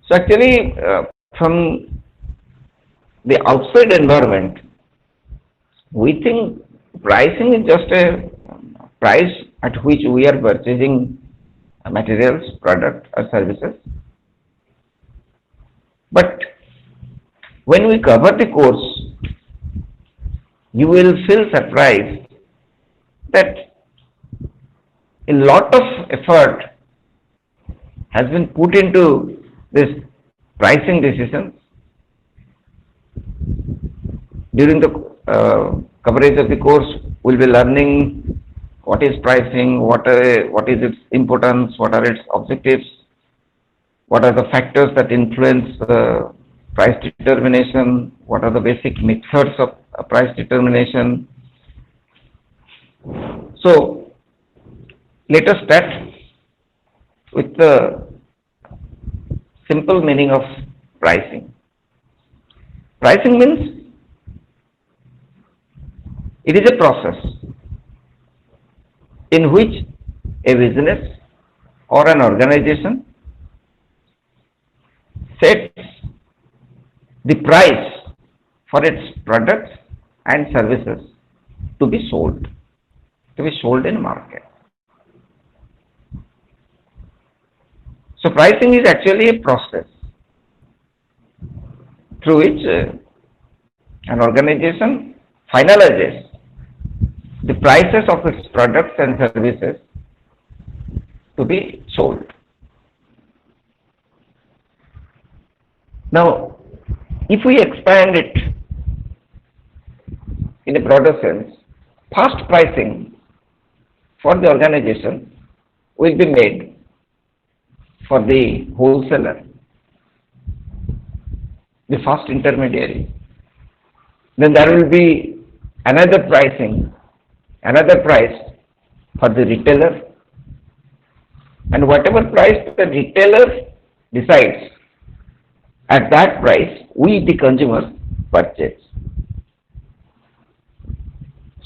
So actually, from the outside environment, we think pricing is just a price at which we are purchasing materials, product or services. But when we cover the course, you will feel surprised that a lot of effort has been put into this pricing decisions during the coverage of the course. We'll be learning what is pricing, what is its importance, what are its objectives, what are the factors that influence price determination, what are the basic methods of price determination. So let us start with the simple meaning of pricing. Pricing means it is a process in which a business or an organization sets the price for its products and services to be sold, in market. So pricing is actually a process through which an organization finalizes the prices of its products and services to be sold. Now, if we expand it in a broader sense, first pricing for the organization will be made for the wholesaler, the first intermediary. Then there will be another price for the retailer, and whatever price the retailer decides, at that price we the consumer purchase.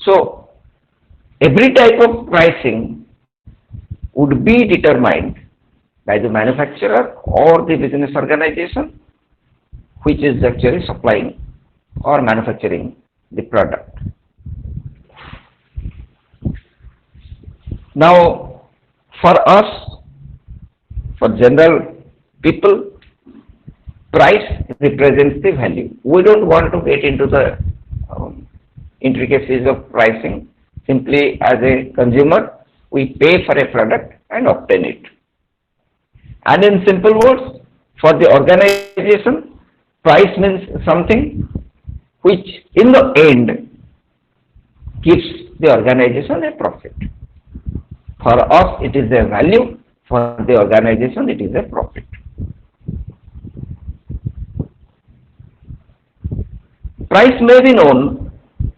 So every type of pricing would be determined by the manufacturer or the business organization which is actually supplying or manufacturing the product. Now, for us, for general people, price represents the value. We don't want to get into the intricacies of pricing. Simply as a consumer, we pay for a product and obtain it. And in simple words, for the organization, price means something which in the end gives the organization a profit. For us, it is a value. For the organization, it is a profit. Price may be known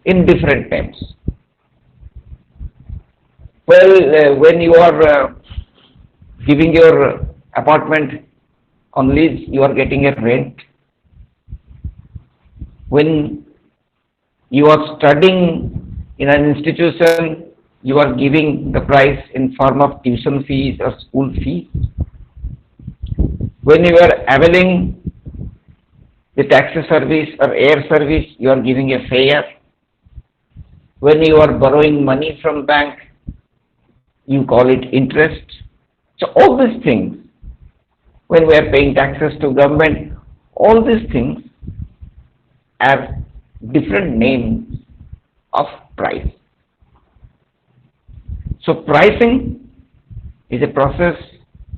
in different terms. Well, when you are giving your apartment on lease, you are getting a rent. When you are studying in an institution, you are giving the price in form of tuition fees or school fees. When you are availing the taxi service or air service, you are giving a fare. When you are borrowing money from bank, you call it interest. So all these things, when we are paying taxes to government, all these things have different names of price. So pricing is a process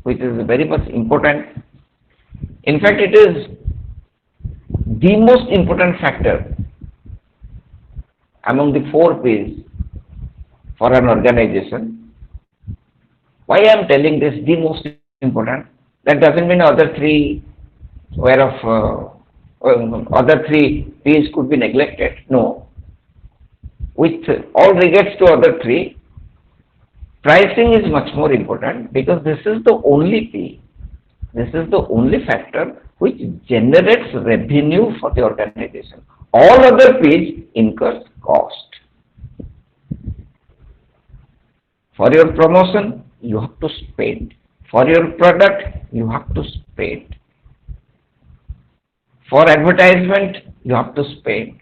which is very much important. In fact, it is the most important factor among the 4 P's for an organization. Why I am telling this the most important? That doesn't mean other 3 other 3 P's could be neglected. No. With all regards to other 3, pricing is much more important because this is the only P. This is the only factor which generates revenue for the organization. All other P's incurs cost. For your promotion, you have to spend. For your product, you have to spend. For advertisement, you have to spend.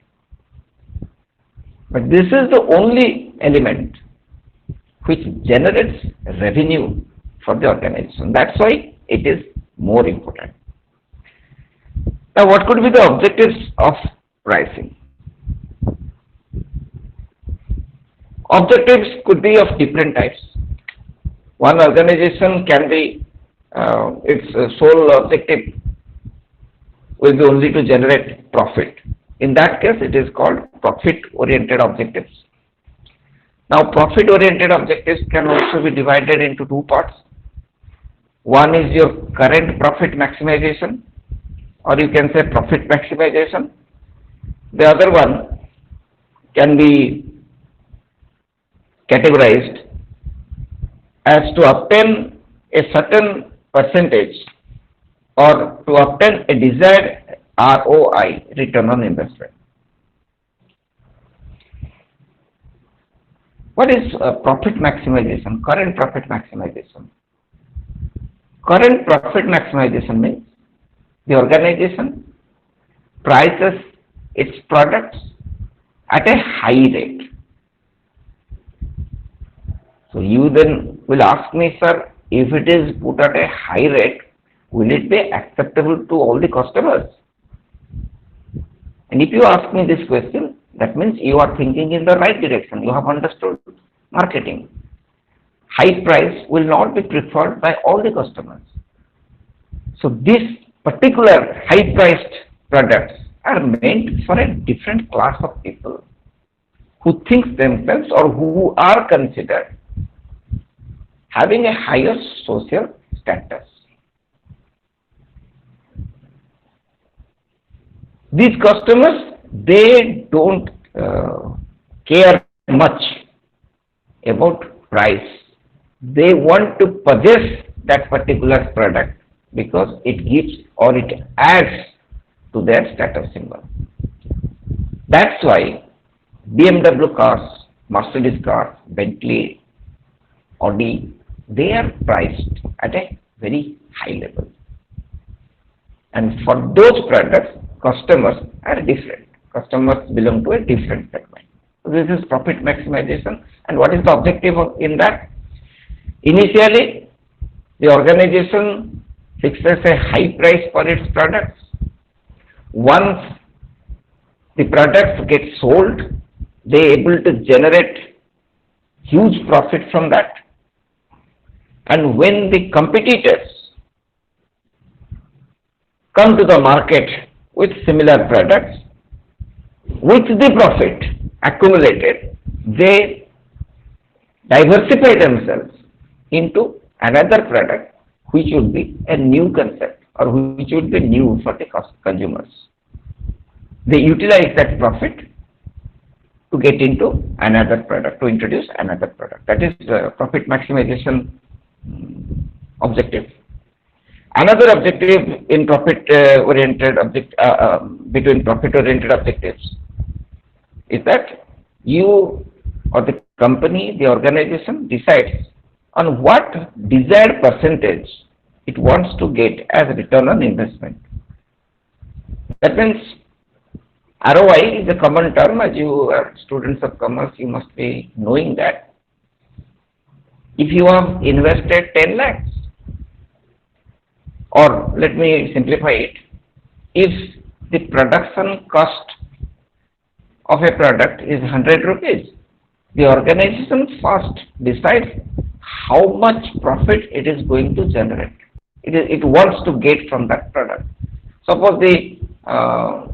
But this is the only element which generates revenue for the organization. That's why it is more important. Now, what could be the objectives of pricing? Objectives could be of different types. One organization can be, its sole objective will be only to generate profit. In that case, it is called profit-oriented objectives. Now, profit-oriented objectives can also be divided into two parts. One is your current profit maximization, or you can say profit maximization. The other one can be categorized as to obtain a certain percentage or to obtain a desired ROI, return on investment. What is profit maximization? Current profit maximization. Current profit maximization means the organization prices its products at a high rate. So you then will ask me, sir, if it is put at a high rate, will it be acceptable to all the customers? And if you ask me this question, that means you are thinking in the right direction. You have understood marketing. High price will not be preferred by all the customers. So these particular high priced products are meant for a different class of people who think themselves or who are considered having a higher social status. These customers, they don't care much about price. They want to possess that particular product because it gives or it adds to their status symbol. That's why BMW cars, Mercedes cars, Bentley, Audi, they are priced at a very high level. And for those products, customers are different. Customers belong to a different segment. So this is profit maximization. And what is the objective in that? Initially, the organization fixes a high price for its products. Once the products get sold, they are able to generate huge profit from that. And when the competitors come to the market with similar products, with the profit accumulated, they diversify themselves into another product which would be a new concept or which would be new for the consumers. They utilize that profit to get into another product, to introduce another product. That is profit maximization objective. Another objective in profit-oriented between profit-oriented objectives is that you or the company, the organization decides on what desired percentage it wants to get as return on investment. That means ROI is a common term. As you are students of commerce, you must be knowing that. If you have invested 10 lakhs, or let me simplify it, if the production cost of a product is 100 rupees, the organization first decides how much profit it is going to generate. It wants to get from that product. Suppose the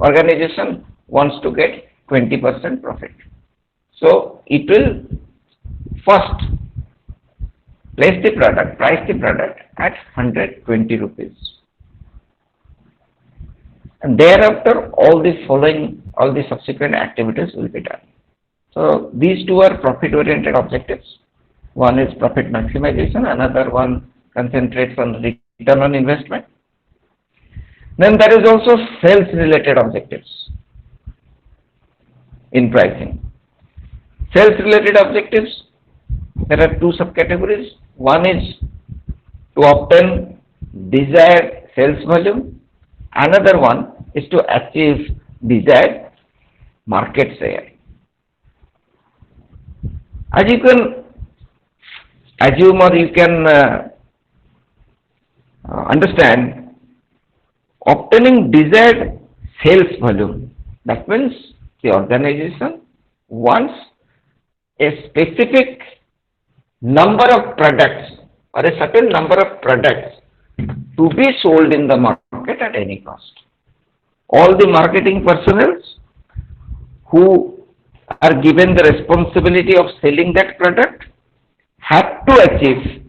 organization wants to get 20% profit. So it will first price the product at 120 rupees. And thereafter all the subsequent activities will be done. So these two are profit-oriented objectives. One is profit maximization, another one concentrates on return on investment. Then there is also sales-related objectives in pricing. Sales-related objectives, there are two subcategories. One is to obtain desired sales volume, Another one is to achieve desired market share. As you can assume or you can understand, obtaining desired sales volume. That means the organization wants a specific number of products or a certain number of products to be sold in the market at any cost. All the marketing personnel who are given the responsibility of selling that product have to achieve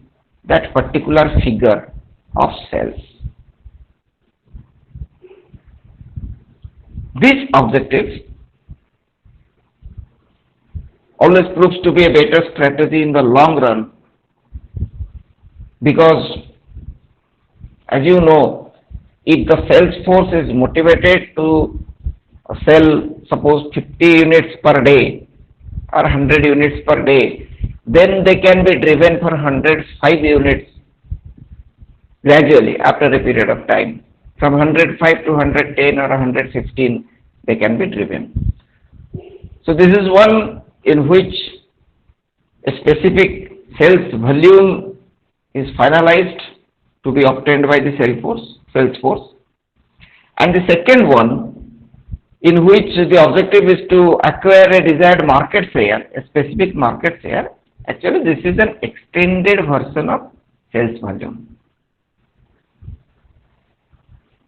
that particular figure of sales. This objective always proves to be a better strategy in the long run because, as you know, if the sales force is motivated to sell, suppose 50 units per day or 100 units per day, then they can be driven for 105 units gradually after a period of time. From 105 to 110 or 115, they can be driven. So this is one in which a specific sales volume is finalized to be obtained by the sales force. And the second one in which the objective is to acquire a desired market share, a specific market share. Actually, this is an extended version of sales volume.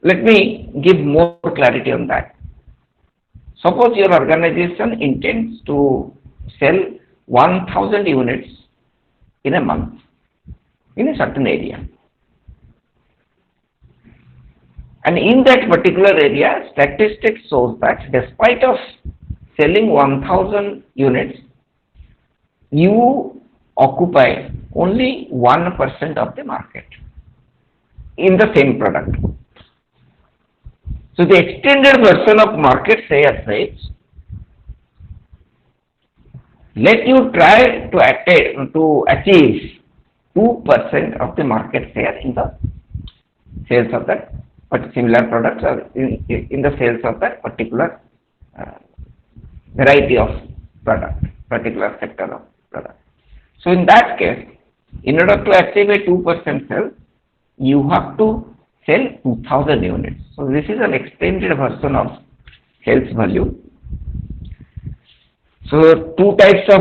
Let me give more clarity on that. Suppose your organization intends to sell 1000 units in a month in a certain area. And in that particular area, statistics shows that despite of selling 1000 units, you occupy only 1% of the market in the same product. So the extended version of market share says, let you try to achieve 2% of the market share in the sales of that similar products or in the sales of that particular variety of product, particular sector of product. So in that case, in order to achieve a 2% sale, you have to sell 2000 units. So this is an extended version of sales value. So two types of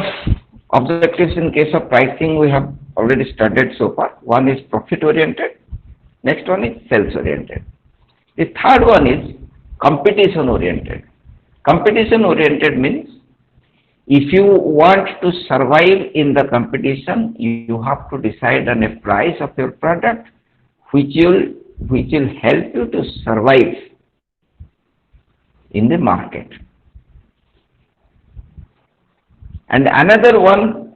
objectives in case of pricing we have already studied so far. One is profit oriented, next one is sales oriented. The third one is competition oriented. Competition oriented means if you want to survive in the competition, you have to decide on a price of your product which will help you to survive in the market. And another one,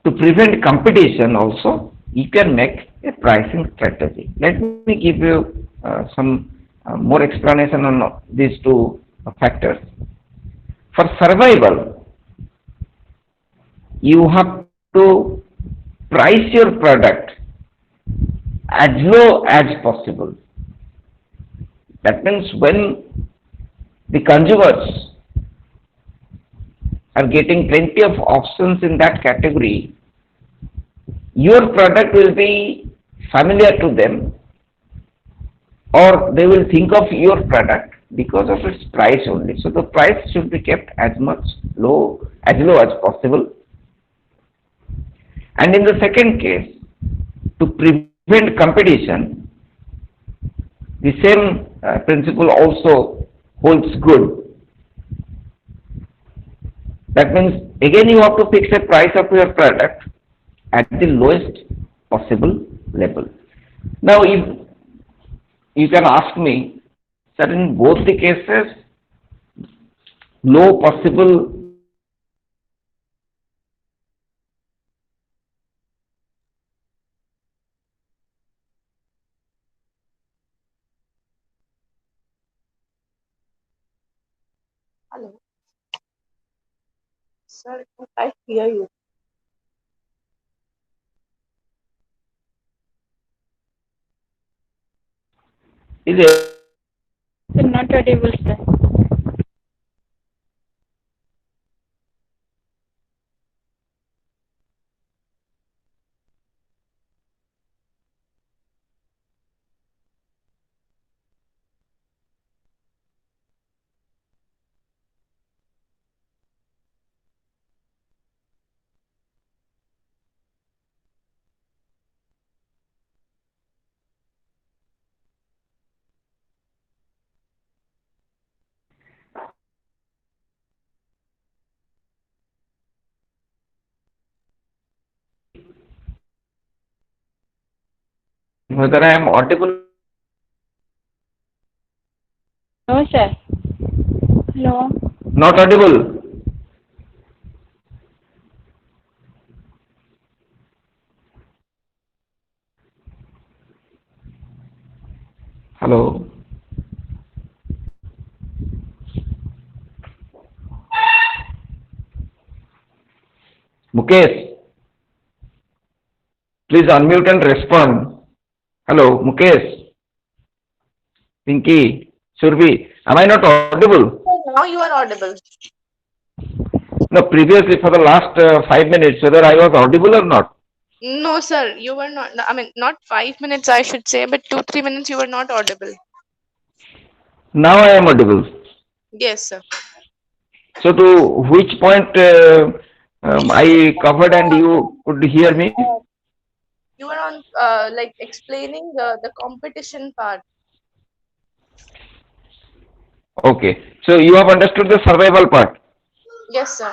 to prevent competition also, you can make a pricing strategy. Let me give you some more explanation on these two factors. For survival, you have to price your product as low as possible. That means when the consumers are getting plenty of options in that category, your product will be familiar to them or they will think of your product because of its price only. So the price should be kept as low as possible. And in the second case, to prevent competition, the same principle also holds good. That means again you have to fix a price of your product at the lowest possible level. Now if you can ask me, that in both the cases, low possible Hello, sir, I hear you. Is it? Sir, not audible, sir. Whether I am audible? No, sir. Hello. Not audible. Hello. Mukesh, please unmute and respond. Hello, Mukesh, Pinky, Survi, am I not audible? Now you are audible. No, previously for the last 5 minutes, whether I was audible or not. No, sir, you were not. I mean, not 5 minutes, I should say, but 2-3 minutes you were not audible. Now I am audible. Yes, sir. So to which point I covered and you could hear me? You were on like explaining the competition part. Okay. So you have understood the survival part. Yes, sir.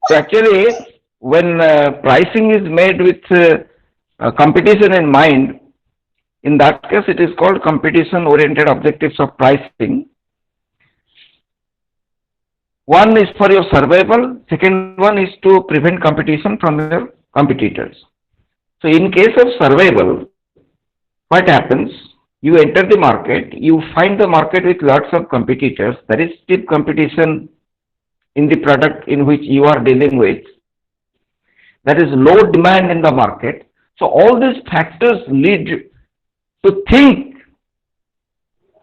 So actually, when pricing is made with competition in mind, in that case it is called competition-oriented objectives of pricing. One is for your survival, second one is to prevent competition from your competitors. So in case of survival, what happens? You enter the market, you find the market with lots of competitors, there is stiff competition in the product in which you are dealing with. There is low demand in the market. So all these factors lead to think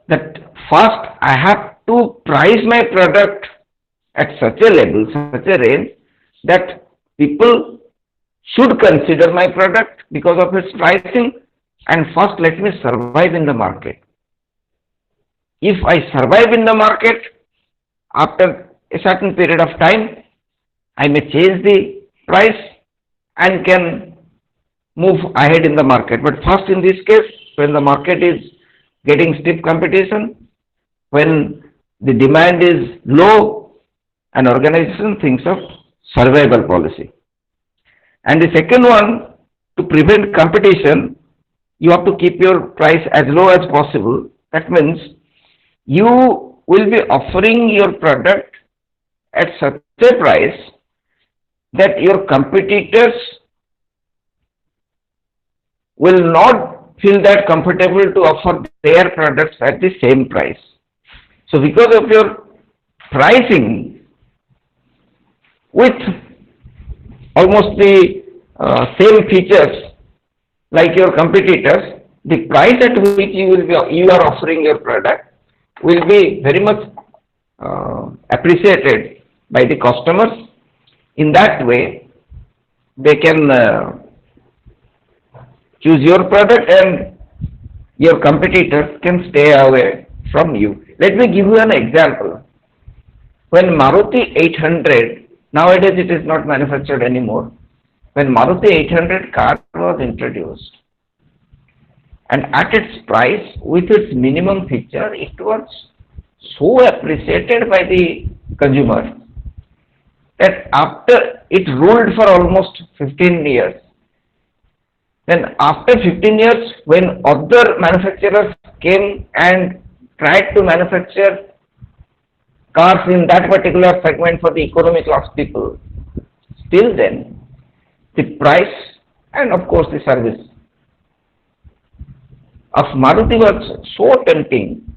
that first I have to price my product at such a level, such a range that people should consider my product because of its pricing, and first let me survive in the market. If I survive in the market, after a certain period of time, I may change the price and can move ahead in the market. But first in this case, when the market is getting stiff competition, when the demand is low, an organization thinks of survival policy. And the second one, to prevent competition, you have to keep your price as low as possible. That means you will be offering your product at such a price that your competitors will not feel that comfortable to offer their products at the same price. So because of your pricing with almost the same features like your competitors, the price at which you are offering your product will be very much appreciated by the customers. In that way, they can choose your product and your competitors can stay away from you. Let me give you an example. When Maruti 800, nowadays it is not manufactured anymore. When Maruti 800 car was introduced, and at its price, with its minimum feature, it was so appreciated by the consumer that after it ruled for almost 15 years. Then after 15 years, when other manufacturers came and tried to manufacture cars in that particular segment for the economic class people, still then, the price and of course the service of Maruti was so tempting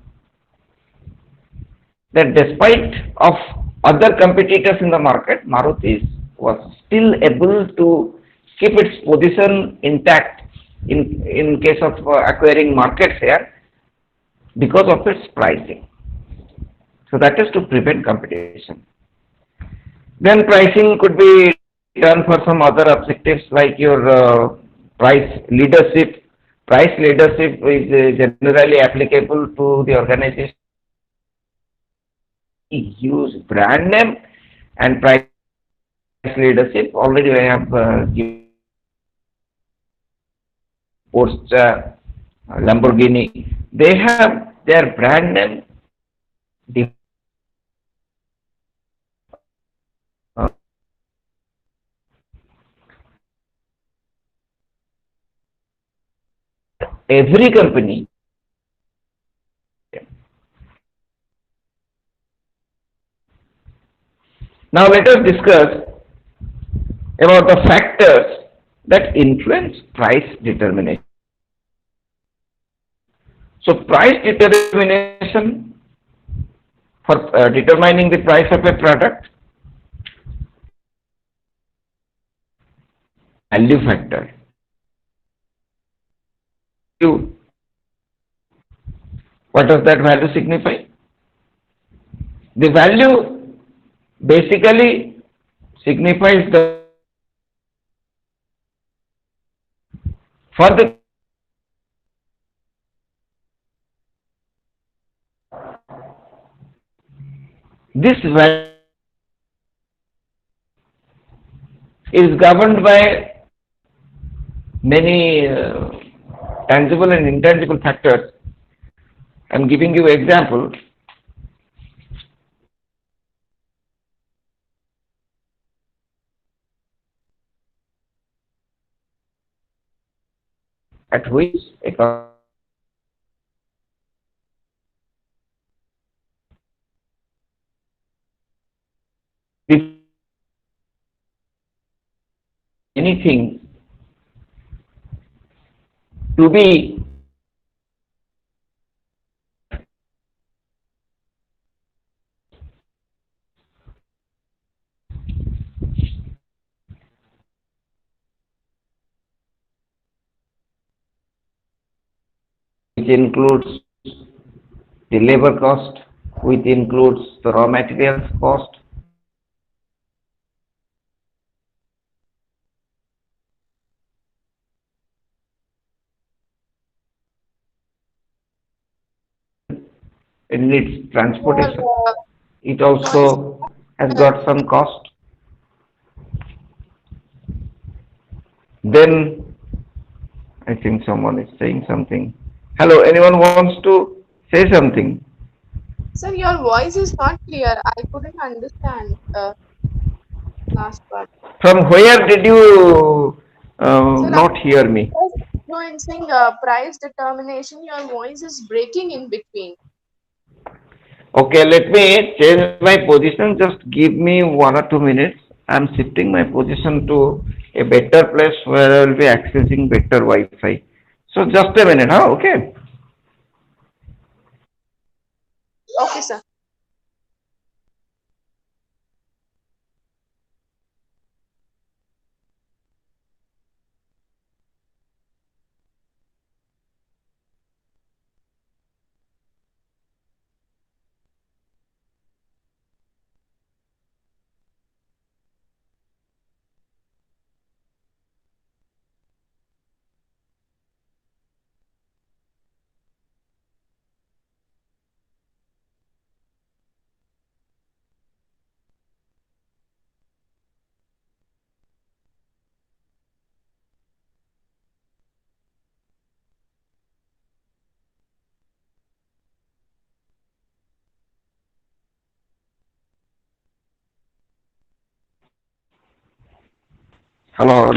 that despite of other competitors in the market, Maruti was still able to keep its position intact in case of acquiring market share because of its pricing. So that is to prevent competition. Then pricing could be done for some other objectives like your price leadership. Price leadership is generally applicable to the organization use brand name and price leadership. Already I have given Porsche, Lamborghini. They have their brand name. Uh, every company. Now let us discuss about the factors that influence price determination. So price determination for determining the price of a product, value factor. What does that value signify? The value basically signifies the for the this value is governed by many tangible and intangible factors. I am giving you example. At which anything to be which includes the labor cost, which includes the raw materials cost, in its transportation. It also has got some cost. Then I think someone is saying something. Hello, anyone wants to say something? Sir, your voice is not clear. I couldn't understand last part. From where did you Sir, not hear me? no, in saying price determination, your voice is breaking in between. Okay, let me change my position. Just give me 1 or 2 minutes. I'm shifting my position to a better place where I will be accessing better Wi-Fi. So just a minute, huh? Okay. Okay, sir. Hello.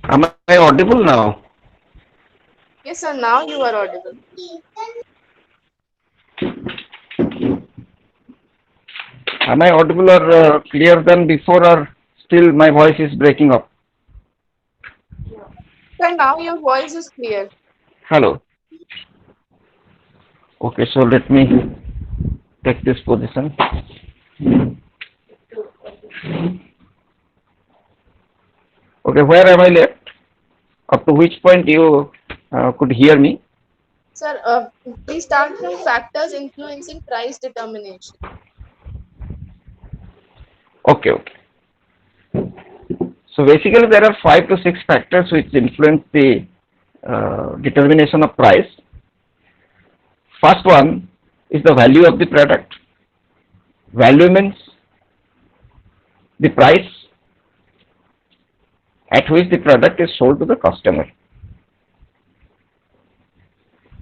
Am I audible now? Yes, sir. Now you are audible. Am I audible or clear than before, or still my voice is breaking up? Sir, now your voice is clear. Hello. Okay, so let me take this position. Okay, where am I left? Up to which point you could hear me? Sir, please start from factors influencing price determination. Okay, okay. So basically there are 5 to 6 factors which influence the determination of price. First one is the value of the product. Value means the price at which the product is sold to the customer.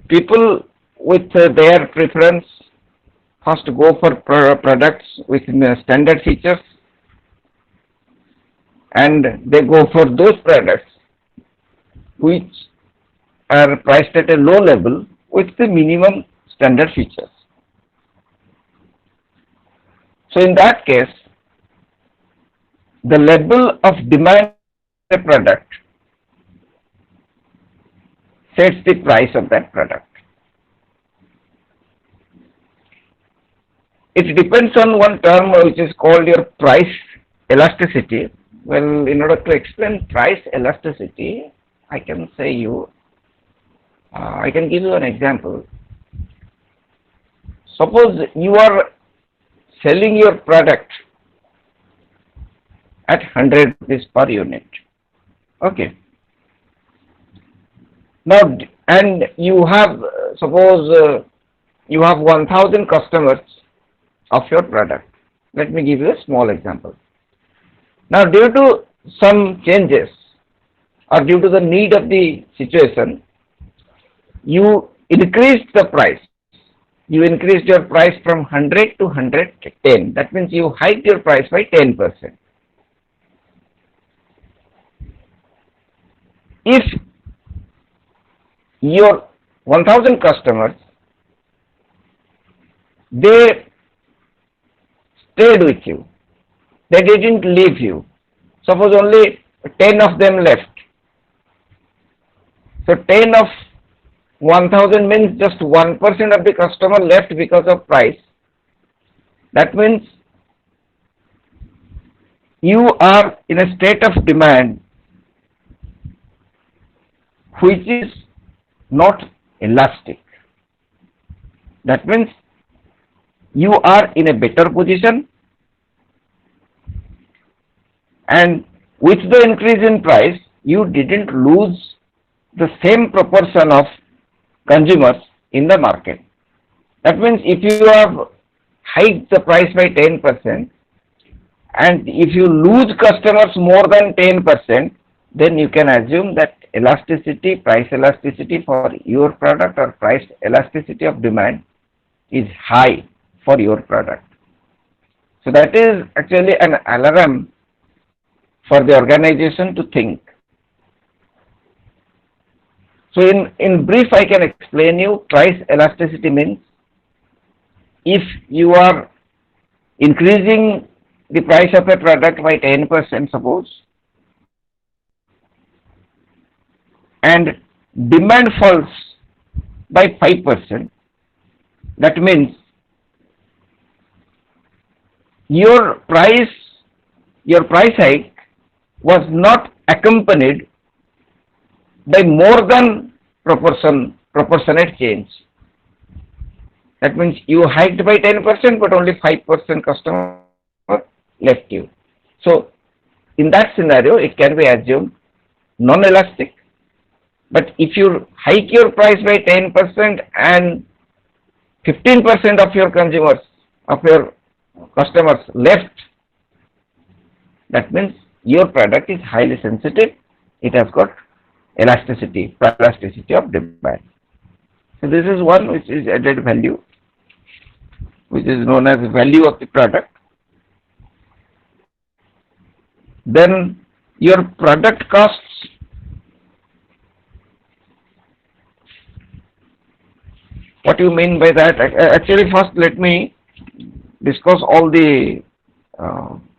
People with their preference first go for products with standard features, and they go for those products which are priced at a low level with the minimum standard features. So in that case, the level of demand of the product sets the price of that product. It depends on one term which is called your price elasticity. Well, in order to explain price elasticity, I can give you an example. Suppose you are selling your product at 100 rupees per unit. Okay. Now, and you have, suppose you have 1000 customers of your product. Let me give you a small example. Now, due to some changes or due to the need of the situation, you increased the price. You increased your price from 100 to 110. That means you hiked your price by 10%. If your 1000 customers, they stayed with you, they didn't leave you. Suppose only 10 of them left. So 10 of 1000 means just 1% of the customer left because of price. That means you are in a state of demand which is not elastic. That means you are in a better position, and with the increase in price, you didn't lose the same proportion of consumers in the market. That means if you have hiked the price by 10%, and if you lose customers more than 10%, then you can assume that elasticity, price elasticity for your product or price elasticity of demand is high for your product. So that is actually an alarm for the organization to think. So in brief, I can explain you price elasticity means if you are increasing the price of a product by 10%, suppose, and demand falls by 5%, that means your price hike was not accompanied by more than proportionate change. That means you hiked by 10%, but only 5% customer left you. So in that scenario, it can be assumed non-elastic. But if you hike your price by 10% and 15% of your consumers, of your customers left, that means your product is highly sensitive. It has got elasticity of demand. So this is one which is added value, which is known as value of the product. Then your product costs. What do you mean by that? Actually, first let me discuss all the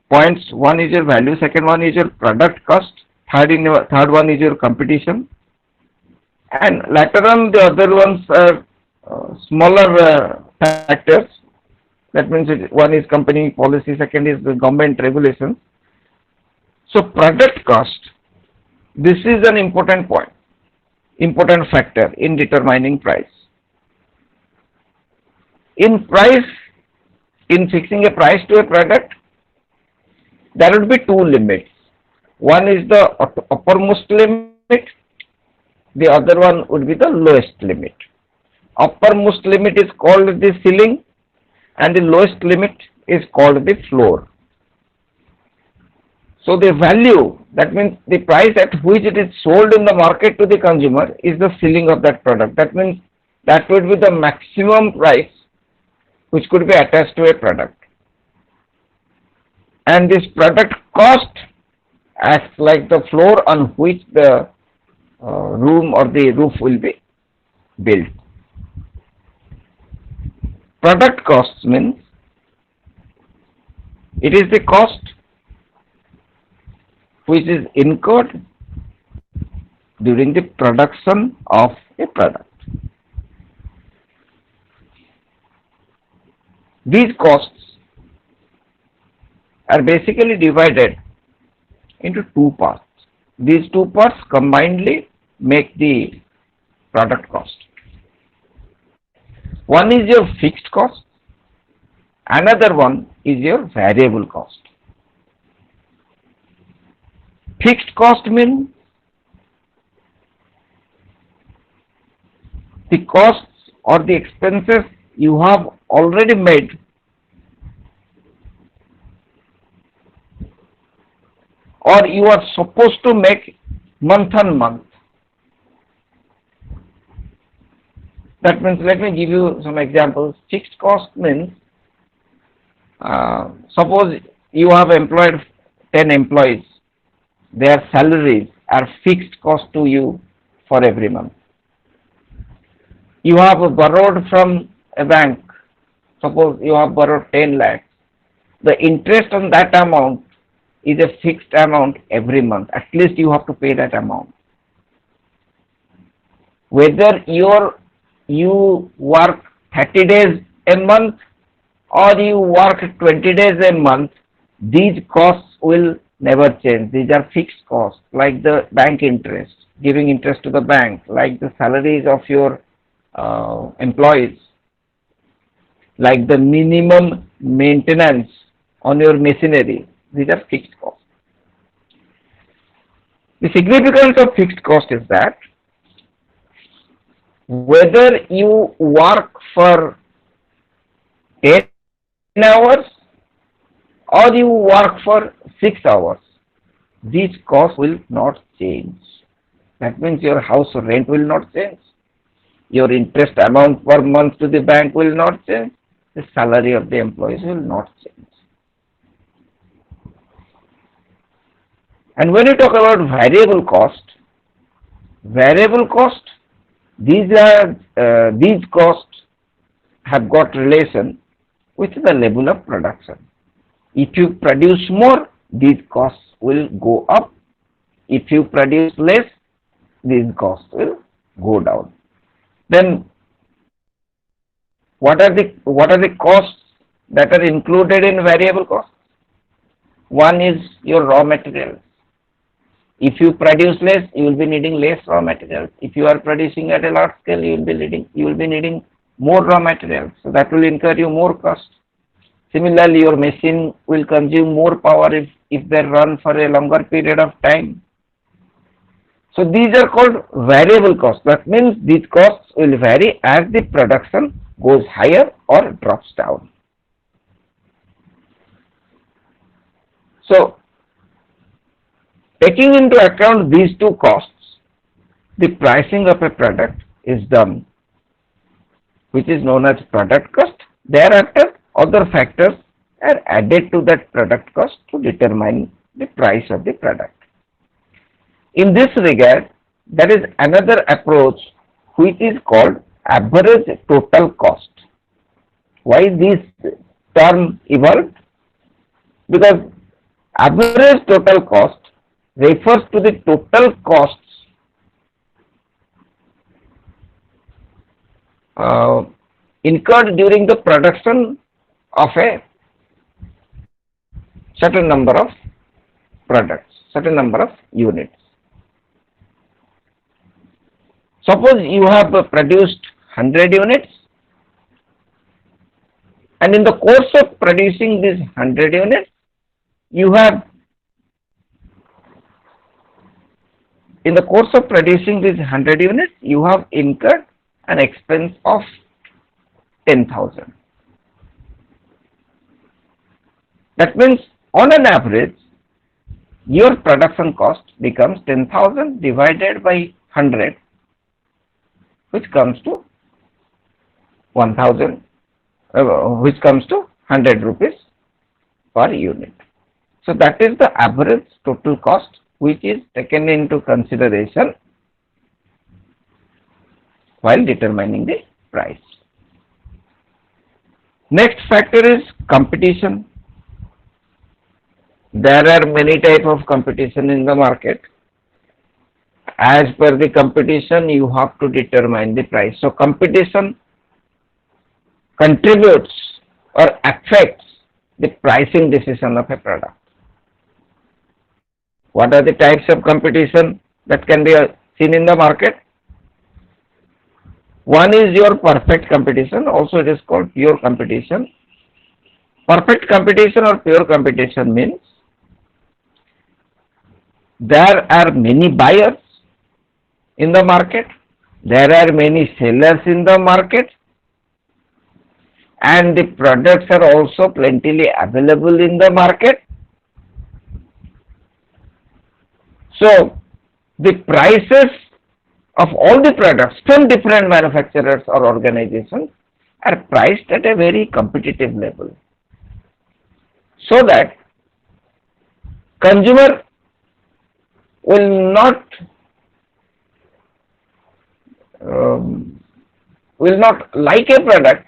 points. One is your value, second one is your product cost, third one is your competition, and later on the other ones are smaller factors. That means one is company policy, second is the government regulations. So product cost This is an important point, important factor in determining price. In price, in fixing a price to a product, there would be two limits. One is the uppermost limit, the other one would be the lowest limit. Uppermost limit is called the ceiling and the lowest limit is called the floor. So the value, that means the price at which it is sold in the market to the consumer, is the ceiling of that product. That means that would be the maximum price which could be attached to a product. And this product cost acts like the floor on which the room or the roof will be built. Product cost means it is the cost which is incurred during the production of a product. These costs are basically divided into two parts. These two parts combinedly make the product cost. One is your fixed cost, another one is your variable cost. Fixed cost means the costs or the expenses you have already made or you are supposed to make month on month. That means, let me give you some examples. Fixed cost means, suppose you have employed 10 employees, their salaries are fixed cost to you for every month. You have borrowed from a bank, suppose you have borrowed 10 lakhs, the interest on that amount is a fixed amount every month. At least you have to pay that amount. Whether you work 30 days a month or you work 20 days a month, these costs will never change. These are fixed costs, like the bank interest, giving interest to the bank, like the salaries of your employees, like the minimum maintenance on your machinery. These are fixed costs. The significance of fixed cost is that whether you work for 10 hours or you work for 6 hours, these costs will not change. That means your house rent will not change. Your interest amount per month to the bank will not change. The salary of the employees will not change. And when you talk about variable cost, these costs have got relation with the level of production. If you produce more, these costs will go up. If you produce less, these costs will go down. Then what are the costs that are included in variable costs? One is your raw materials. If you produce less, you will be needing less raw materials. If you are producing at a large scale, you will be needing more raw materials. So that will incur you more cost. Similarly, your machine will consume more power if they run for a longer period of time. So these are called variable costs. That means these costs will vary as the production goes higher or drops down. So taking into account these two costs, the pricing of a product is done, which is known as product cost. Thereafter, other factors are added to that product cost to determine the price of the product. In this regard, there is another approach which is called average total cost. Why this term evolved? Because average total cost refers to the total costs incurred during the production of a certain number of products, certain number of units. Suppose you have produced 100 units, and in the course of producing these 100 units, you have incurred an expense of 10,000. That means on an average, your production cost becomes 10,000 divided by 100, which comes to 1,000, which comes to 100 rupees per unit. So that is the average total cost which is taken into consideration while determining the price. Next factor is competition. There are many types of competition in the market. As per the competition, you have to determine the price. So competition contributes or affects the pricing decision of a product. What are the types of competition that can be seen in the market? One is your perfect competition, also it is called pure competition. Perfect competition or pure competition means there are many buyers in the market, there are many sellers in the market, and the products are also plentifully available in the market. So the prices of all the products from different manufacturers or organizations are priced at a very competitive level, so that consumer will not like a product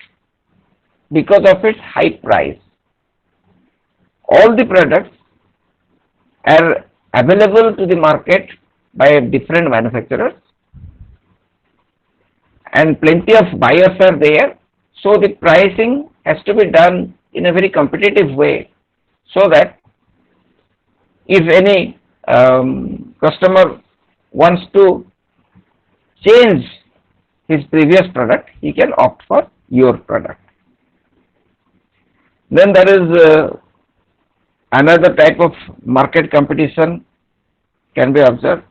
because of its high price. All the products are available to the market by different manufacturers, and plenty of buyers are there, so the pricing has to be done in a very competitive way, so that if any customer wants to change his previous product, he can opt for your product. Then there is another type of market competition can be observed,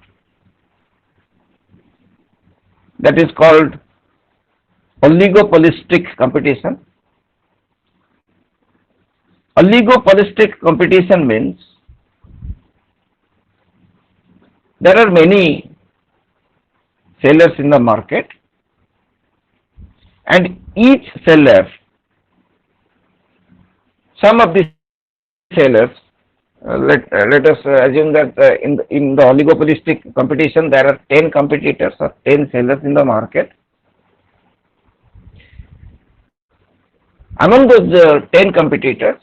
that is called oligopolistic competition. Oligopolistic competition means there are many sellers in the market, and each seller, some of the sellers, let us assume that in the oligopolistic competition there are 10 competitors or 10 sellers in the market. Among those 10 competitors,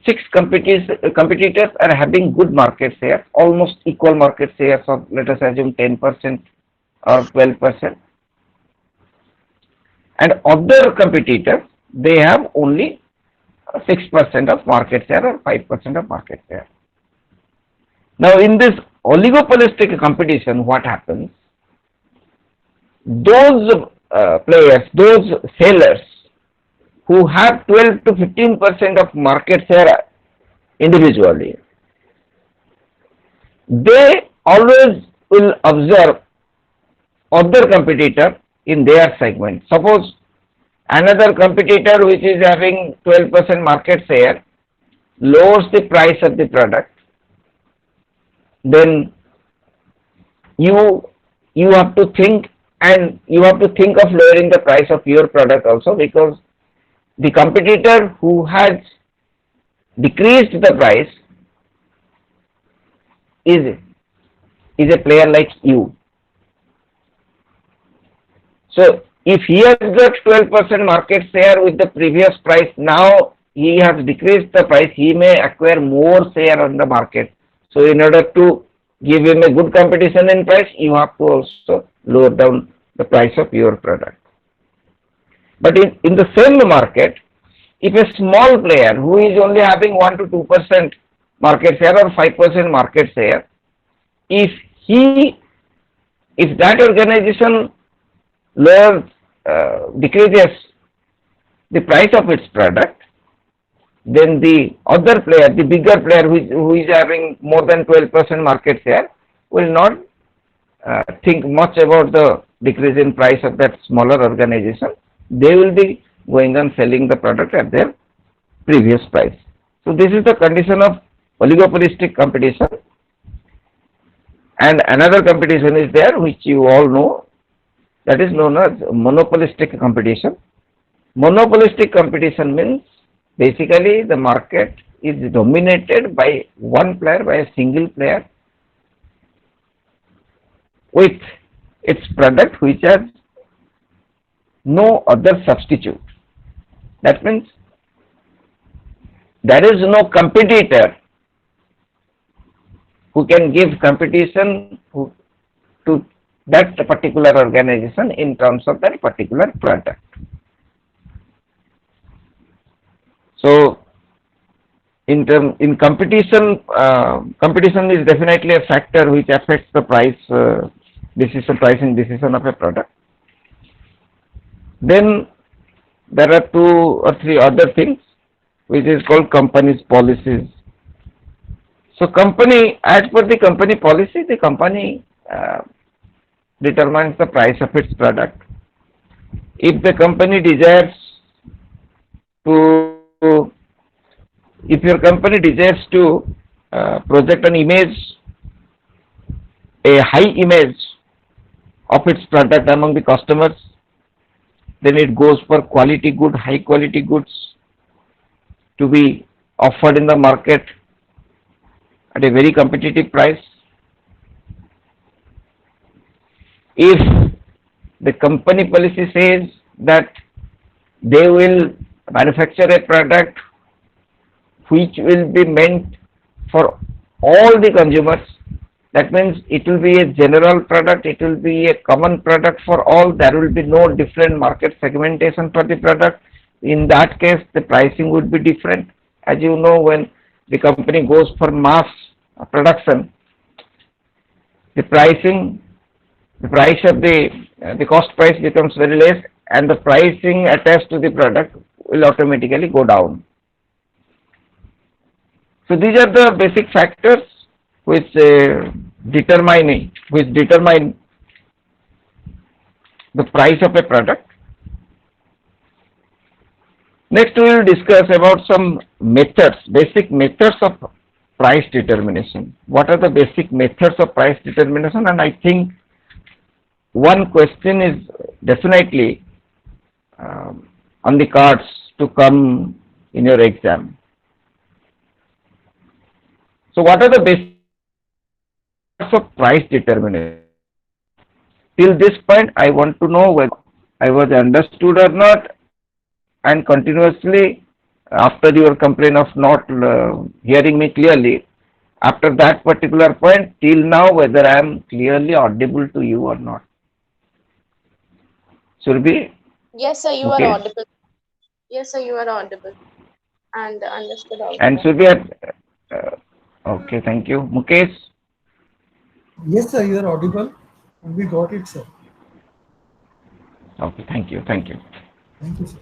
6 competitors are having good market share, almost equal market shares of, let us assume, 10% or 12%. And other competitors, they have only 6% of market share or 5% of market share. Now in this oligopolistic competition, what happens? Those players, those sellers who have 12 to 15% of market share individually, they always will observe other competitor in their segment. Suppose another competitor which is having 12% market share lowers the price of the product, then you have to think, and you have to think of lowering the price of your product also, because the competitor who has decreased the price is a player like you. So if he has got 12% market share with the previous price, now he has decreased the price, he may acquire more share on the market. So in order to give him a good competition in price, you have to also lower down the price of your product. But in the same market, if a small player who is only having 1 to 2% market share or 5% market share, if that organization decreases the price of its product, then the other player, the bigger player who is having more than 12% market share, will not think much about the decrease in price of that smaller organization. They will be going on selling the product at their previous price. So this is the condition of oligopolistic competition. And another competition is there which you all know, that is known as monopolistic competition. Monopolistic competition means basically the market is dominated by one player, by a single player with its product which has no other substitute. That means there is no competitor who can give competition to that particular organization in terms of that particular product. So, in competition, competition is definitely a factor which affects the price pricing decision of a product. Then there are 2 or 3 other things which is called company's policies. So company, as per the company policy, the company determines the price of its product. If the company desires to, if your company desires to project an image, a high image of its product among the customers, then it goes for quality good, high quality goods to be offered in the market at a very competitive price. If the company policy says that they will manufacture a product which will be meant for all the consumers, that means it will be a general product, it will be a common product for all, there will be no different market segmentation for the product. In that case, the pricing would be different. As you know, when the company goes for mass production, the pricing, the price of the cost price becomes very less, and the pricing attached to the product will automatically go down. So these are the basic factors which determine the price of a product. Next, we will discuss about some methods, basic methods of price determination. What are the basic methods of price determination? And I think one question is definitely on the cards to come in your exam. So what are the basics of price determination? Till this point, I want to know whether I was understood or not, and continuously after your complaint of not hearing me clearly, after that particular point till now, whether I am clearly audible to you or not. Surabhi? Yes, sir, you are Okay. audible. Yes, sir, you are audible and understood And also. Surabhi, okay, thank you. Mukesh? Yes, sir, you are audible. And we got it, sir. Okay, thank you, thank you. Thank you, sir.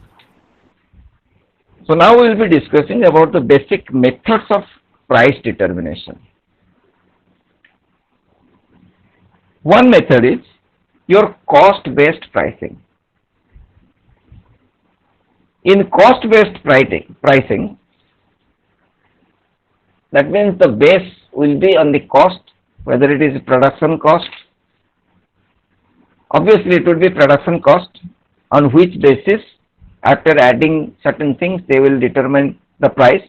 So now we will be discussing about the basic methods of price determination. One method is your cost-based pricing. In cost-based pricing, that means the base will be on the cost, whether it is production cost. Obviously, it would be production cost, on which basis, after adding certain things, they will determine the price.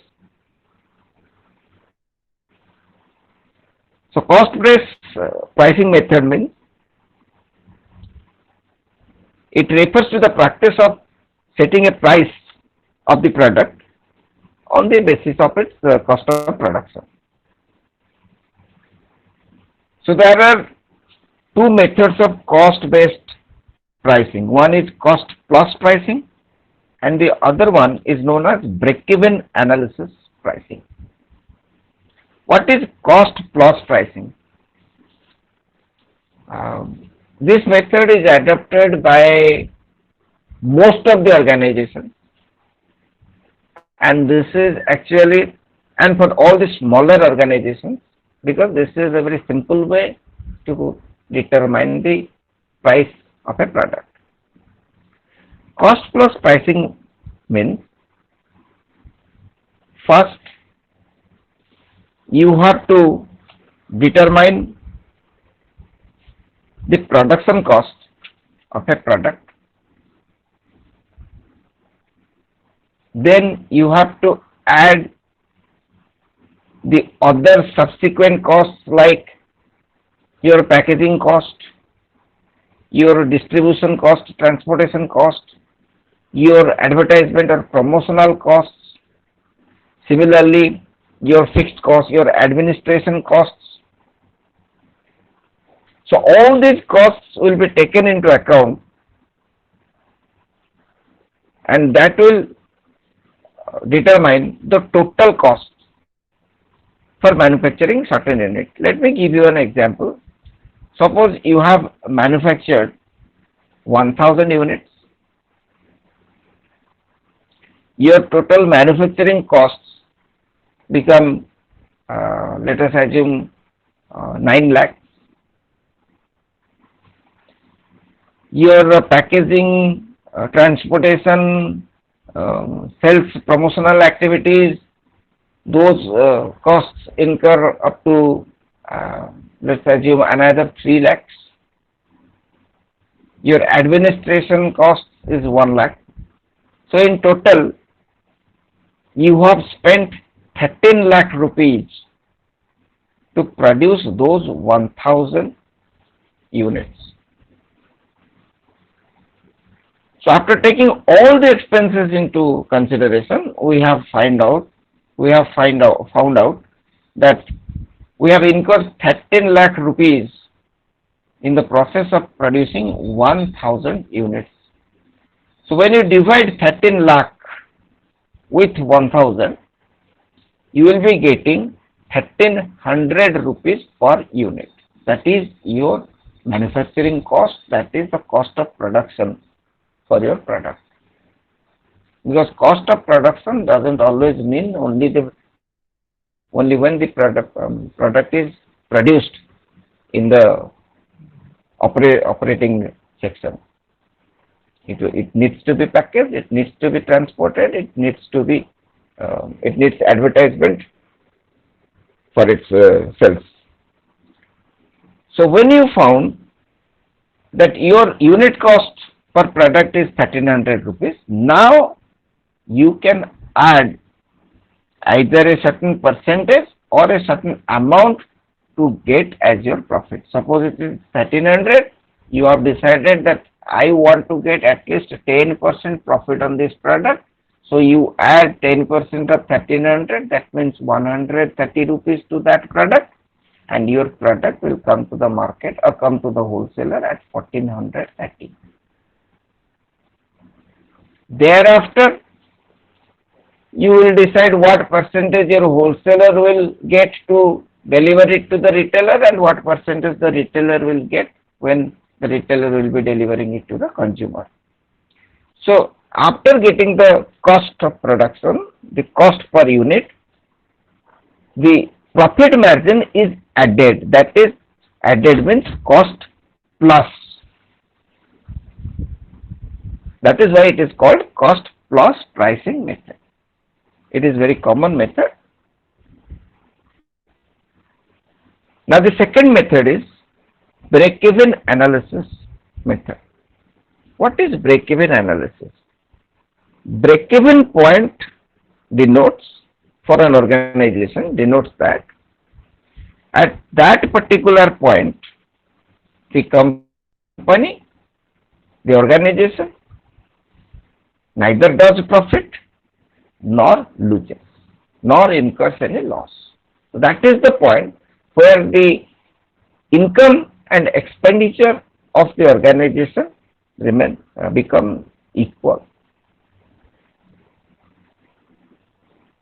So cost-based pricing method means it refers to the practice of setting a price of the product on the basis of its cost of production. So there are 2 methods of cost-based pricing. One is cost plus pricing, and the other one is known as break-even analysis pricing. What is cost plus pricing? This method is adopted by most of the organizations, and this is actually, and for all the smaller organizations, because this is a very simple way to determine the price of a product. Cost plus pricing means, first you have to determine the production cost of a product. Then you have to add the other subsequent costs like your packaging cost, your distribution cost, transportation cost, your advertisement or promotional costs. Similarly, your fixed costs, your administration costs. So all these costs will be taken into account, and that will determine the total cost for manufacturing certain unit. Let me give you an example. Suppose you have manufactured 1000 units. Your total manufacturing costs become, let us assume, 9 lakhs. Your packaging, transportation, sales, promotional activities, those costs incur up to, let's assume, another 3 lakhs. Your administration cost is 1 lakh. So in total, you have spent 13 lakh rupees to produce those 1000 units. So after taking all the expenses into consideration, we have found out that we have incurred 13 lakh rupees in the process of producing 1000 units. So when you divide 13 lakh with 1000, you will be getting 1300 rupees per unit. That is your manufacturing cost, that is the cost of production for your product. Because cost of production doesn't always mean only when the product is produced in the operating section. It needs to be packaged, it needs to be transported, it needs advertisement for its sales. So when you found that your unit cost per product is 1300 rupees, now you can add either a certain percentage or a certain amount to get as your profit. Suppose it is 1300, you have decided that I want to get at least 10% profit on this product. So you add 10% of 1300, that means 130 rupees to that product, and your product will come to the market or come to the wholesaler at 1430. Thereafter, you will decide what percentage your wholesaler will get to deliver it to the retailer and what percentage the retailer will get when the retailer will be delivering it to the consumer. So after getting the cost of production, the cost per unit, the profit margin is added. That is, added means cost plus. That is why it is called cost plus pricing method. It is very common method. Now the second method is break-even analysis method. What is break-even analysis? Break-even point denotes, for an organization, denotes that at that particular point, the company, the organization, neither does profit nor loses, nor incurs any loss. So that is the point where the income and expenditure of the organization become equal.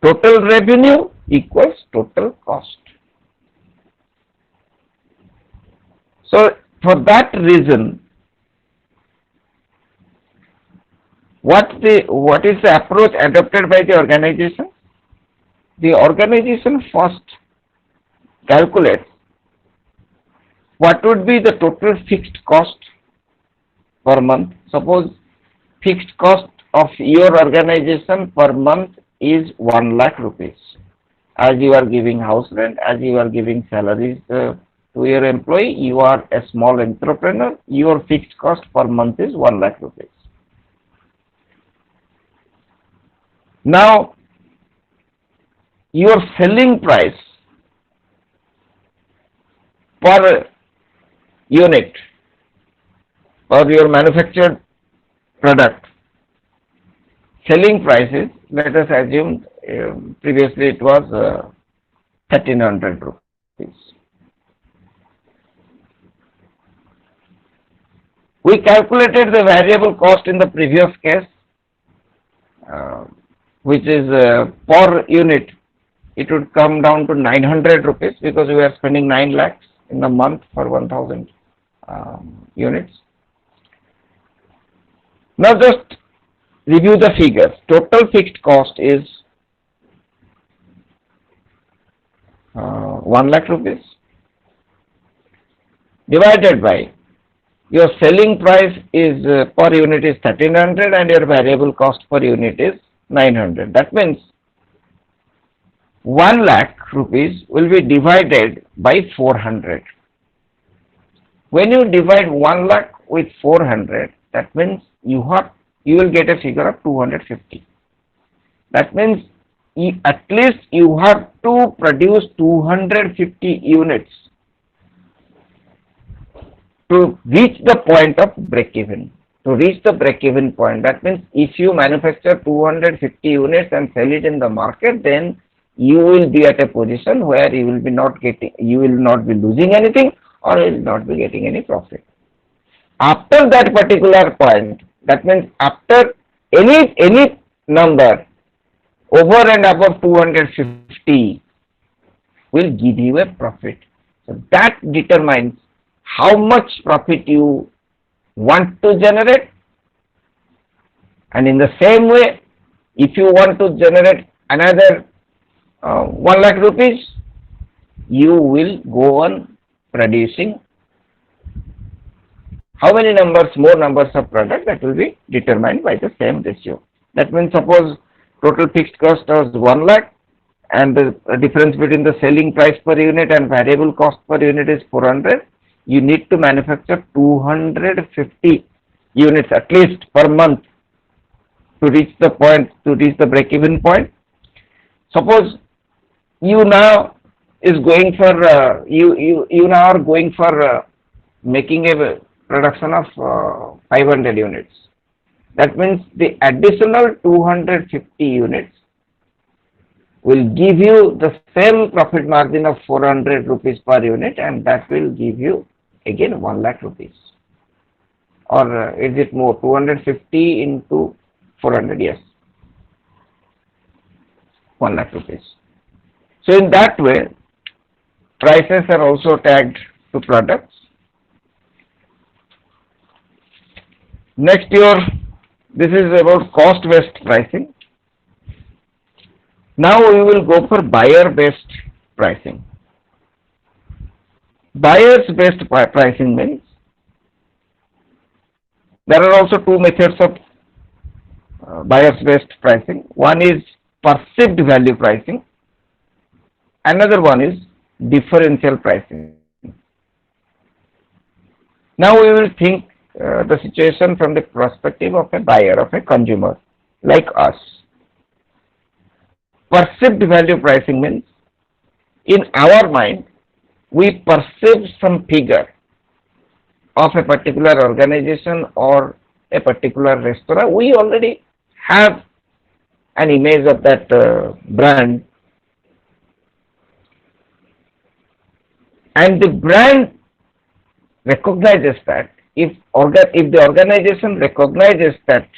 Total revenue equals total cost. So For that reason, what is the approach adopted by the organization? The organization first calculates what would be the total fixed cost per month. Suppose fixed cost of your organization per month is 1 lakh rupees. As you are giving house rent, as you are giving salaries to your employee, you are a small entrepreneur, your fixed cost per month is 1 lakh rupees. Now, your selling price per unit or your manufactured product, selling prices, let us assume previously it was 1300 rupees. We calculated the variable cost in the previous case, which is per unit, it would come down to 900 rupees because we are spending 9 lakhs in a month for 1000 units. Now just review the figures. Total fixed cost is 1 lakh rupees divided by your selling price is per unit is 1300 and your variable cost per unit is 900. That means 1 lakh rupees will be divided by 400. When you divide 1 lakh with 400, that means you will get a figure of 250. That means at least you have to produce 250 units to reach the point of break-even. To reach the break-even point, that means if you manufacture 250 units and sell it in the market, then you will be at a position where you will not be losing anything or you will not be getting any profit. After that particular point, that means after any number over and above 250 will give you a profit. So that determines how much profit you want to generate, and in the same way, if you want to generate another 1 lakh rupees, you will go on producing how many more numbers of product, that will be determined by the same ratio. That means suppose total fixed cost was 1 lakh and the difference between the selling price per unit and variable cost per unit is 400. You need to manufacture 250 units at least per month to reach the break-even point. Suppose you now is going for you now are going for making a production of 500 units. That means the additional 250 units will give you the same profit margin of 400 rupees per unit, and that will give you again 1 lakh rupees. Or is it more? 250 into 400, yes, 1 lakh rupees. So in that way, prices are also tagged to products. Next, this is about cost-based pricing. Now we will go for buyer-based pricing. Buyers-based pricing means there are also two methods of buyers-based pricing. One is perceived value pricing. Another one is differential pricing. Now we will think the situation from the perspective of a buyer, of a consumer like us. Perceived value pricing means in our mind we perceive some figure of a particular organization or a particular restaurant. We already have an image of that brand, and the brand recognizes that. If the organization recognizes that,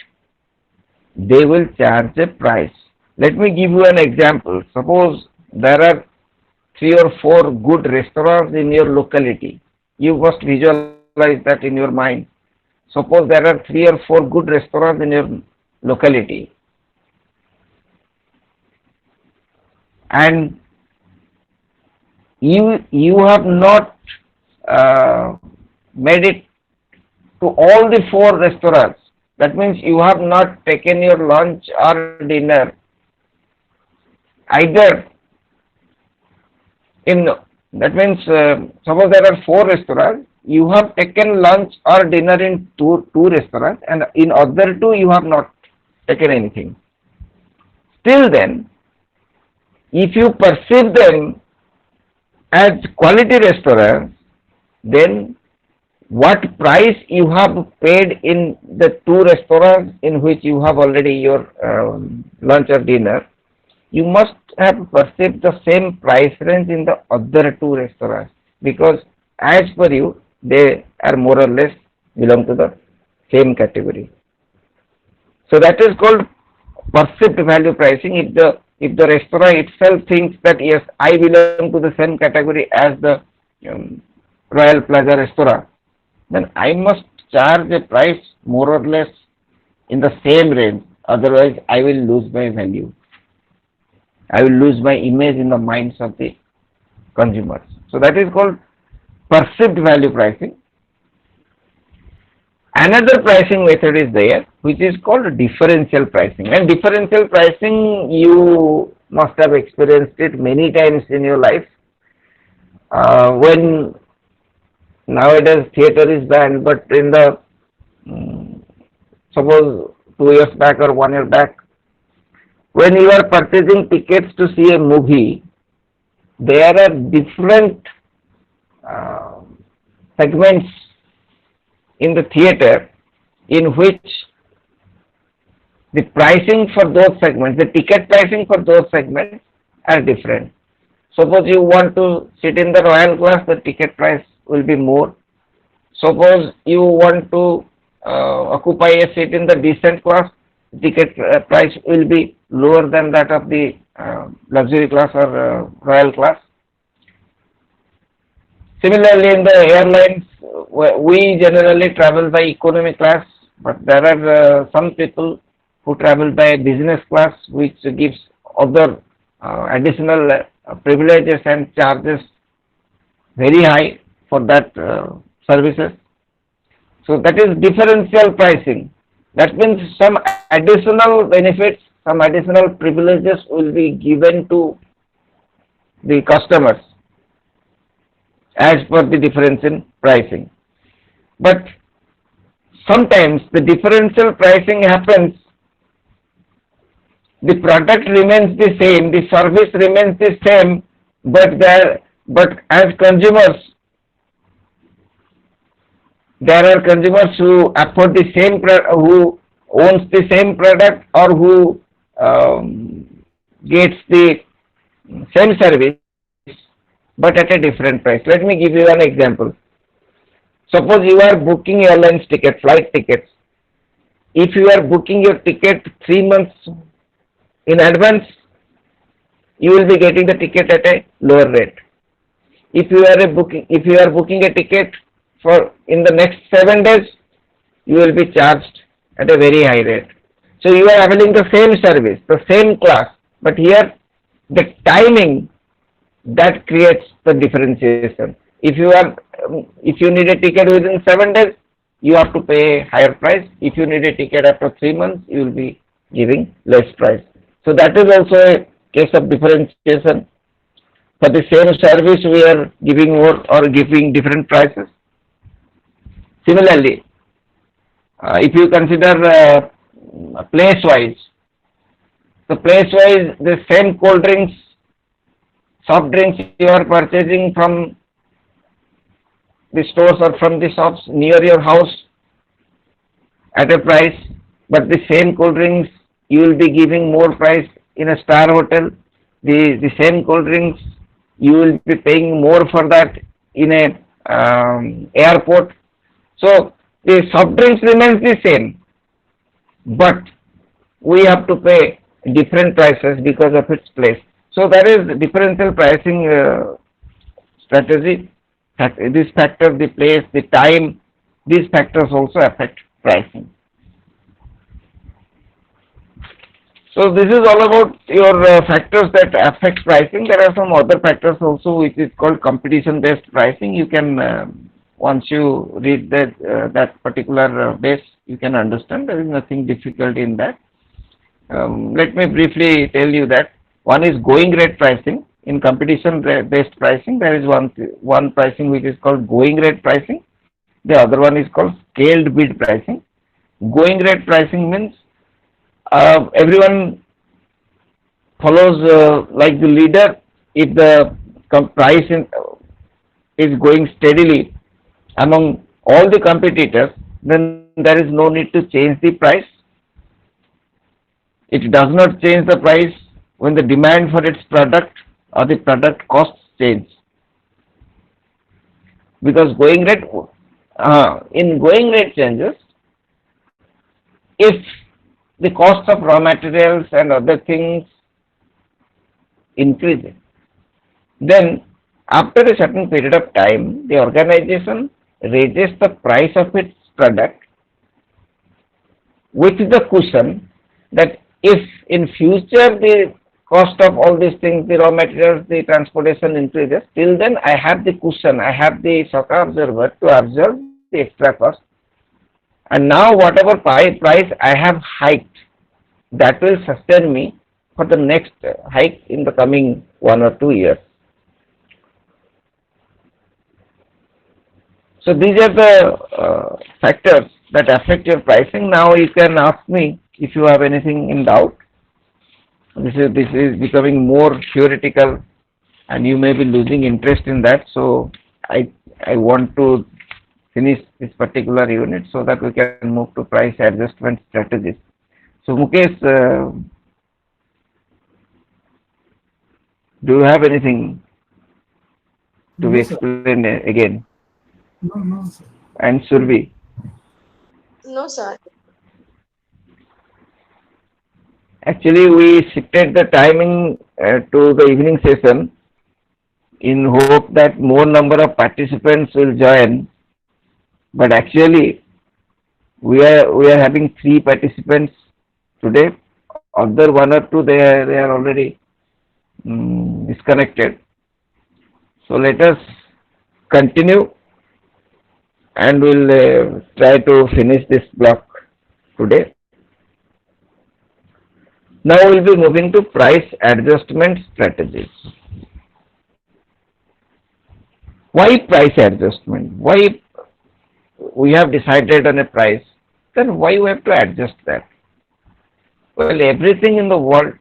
they will charge a price. Let me give you an example. Suppose there are 3 or 4 good restaurants in your locality. You must visualize visualize that in your mind. Suppose there are 3 or 4 good restaurants in your locality, and you have not made it to all the 4 restaurants. That means you have not taken your lunch or dinner either in, that means suppose there are 4 restaurants, you have taken lunch or dinner in two restaurants, and in other 2 you have not taken anything. Still then, if you perceive them as quality restaurants, then what price you have paid in the 2 restaurants in which you have already your lunch or dinner, you must have perceived the same price range in the other 2 restaurants, because as per you, they are more or less belong to the same category. So that is called perceived value pricing. If the restaurant itself thinks that yes, I belong to the same category as the Royal Plaza restaurant, then I must charge a price more or less in the same range. Otherwise, I will lose my value. I will lose my image in the minds of the consumers. So that is called perceived value pricing. Another pricing method is there, which is called differential pricing. And differential pricing, you must have experienced it many times in your life. When nowadays theater is banned, but in the suppose 2 years back or 1 year back, when you are purchasing tickets to see a movie, there are different segments in the theater in which the pricing for those segments, the ticket pricing for those segments are different. Suppose you want to sit in the royal class, the ticket price will be more. Suppose you want to occupy a seat in the decent class, ticket price will be lower than that of the luxury class or royal class. Similarly, in the airlines, we generally travel by economy class, but there are some people who travel by business class, which gives other additional privileges and charges very high for that services. So that is differential pricing. That means some additional benefits, some additional privileges will be given to the customers as per the difference in pricing. But sometimes the differential pricing happens, the product remains the same, the service remains the same, but as consumers, there are consumers who afford the same, who owns the same product or who gets the same service, but at a different price. Let me give you an example. Suppose you are booking airlines ticket, flight tickets. If you are booking your ticket 3 months in advance, you will be getting the ticket at a lower rate. If you are booking a ticket for in the next 7 days, you will be charged at a very high rate. So you are availing the same service, the same class, but here the timing that creates the differentiation. If you need a ticket within 7 days, you have to pay higher price. If you need a ticket after 3 months, you will be giving less price. So that is also a case of differentiation. For the same service, we are giving more or giving different prices. Similarly, if you consider place-wise, the place-wise, the same cold drinks, soft drinks you are purchasing from the stores or from the shops near your house at a price, but the same cold drinks you will be giving more price in a star hotel. The same cold drinks you will be paying more for that in a airport. So the soft drinks remains the same, but we have to pay different prices because of its place. So that is differential pricing strategy. This factor, the place, the time, these factors also affect pricing. So this is all about your factors that affect pricing. There are some other factors also which is called competition based pricing. You can once you read that particular base, you can understand. There is nothing difficult in that. Let me briefly tell you that one is going rate pricing. In competition based pricing, there is one pricing which is called going rate pricing. The other one is called scaled bid pricing. Going rate pricing means everyone follows like the leader. If the price is going steadily among all the competitors, then there is no need to change the price. It does not change the price when the demand for its product or the product costs change. Because in going rate changes, if the cost of raw materials and other things increases, then after a certain period of time, the organization raises the price of its product with the cushion that if in future the cost of all these things, the raw materials, the transportation increases, till then I have the cushion, I have the shock absorber to absorb the extra cost. And now whatever price I have hiked, that will sustain me for the next hike in the coming 1 or 2 years. So these are the factors that affect your pricing. Now you can ask me if you have anything in doubt. This is becoming more theoretical, and you may be losing interest in that. So I want to finish this particular unit so that we can move to price adjustment strategies. So Mukesh, do you have anything to be No, sir. explained again? No, sir. And Survi? No, sir. Actually, we shifted the timing to the evening session in hope that more number of participants will join. But actually, we are having 3 participants today. Other 1 or 2 they are already disconnected. So let us continue, and we'll try to finish this block today. Now we'll be moving to price adjustment strategies. Why price adjustment? Why we have decided on a price, then why we have to adjust that? Well, everything in the world,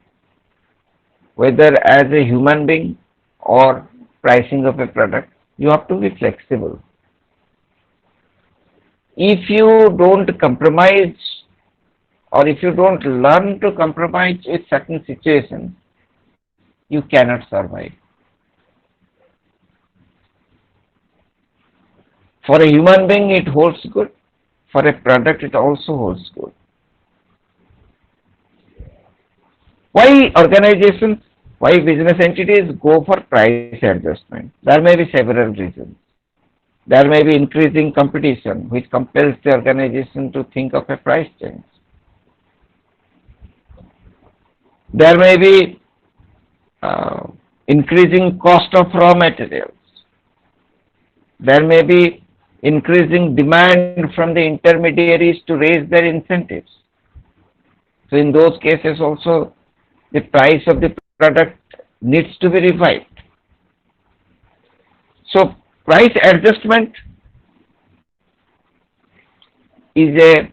whether as a human being or pricing of a product, you have to be flexible. If you don't compromise, or if you don't learn to compromise with certain situations, you cannot survive. For a human being, it holds good. For a product, it also holds good. Why organizations, why business entities go for price adjustment? There may be several reasons. There may be increasing competition, which compels the organization to think of a price change. There may be increasing cost of raw materials. There may be increasing demand from the intermediaries to raise their incentives. So in those cases also, the price of the product needs to be revised. So price adjustment is a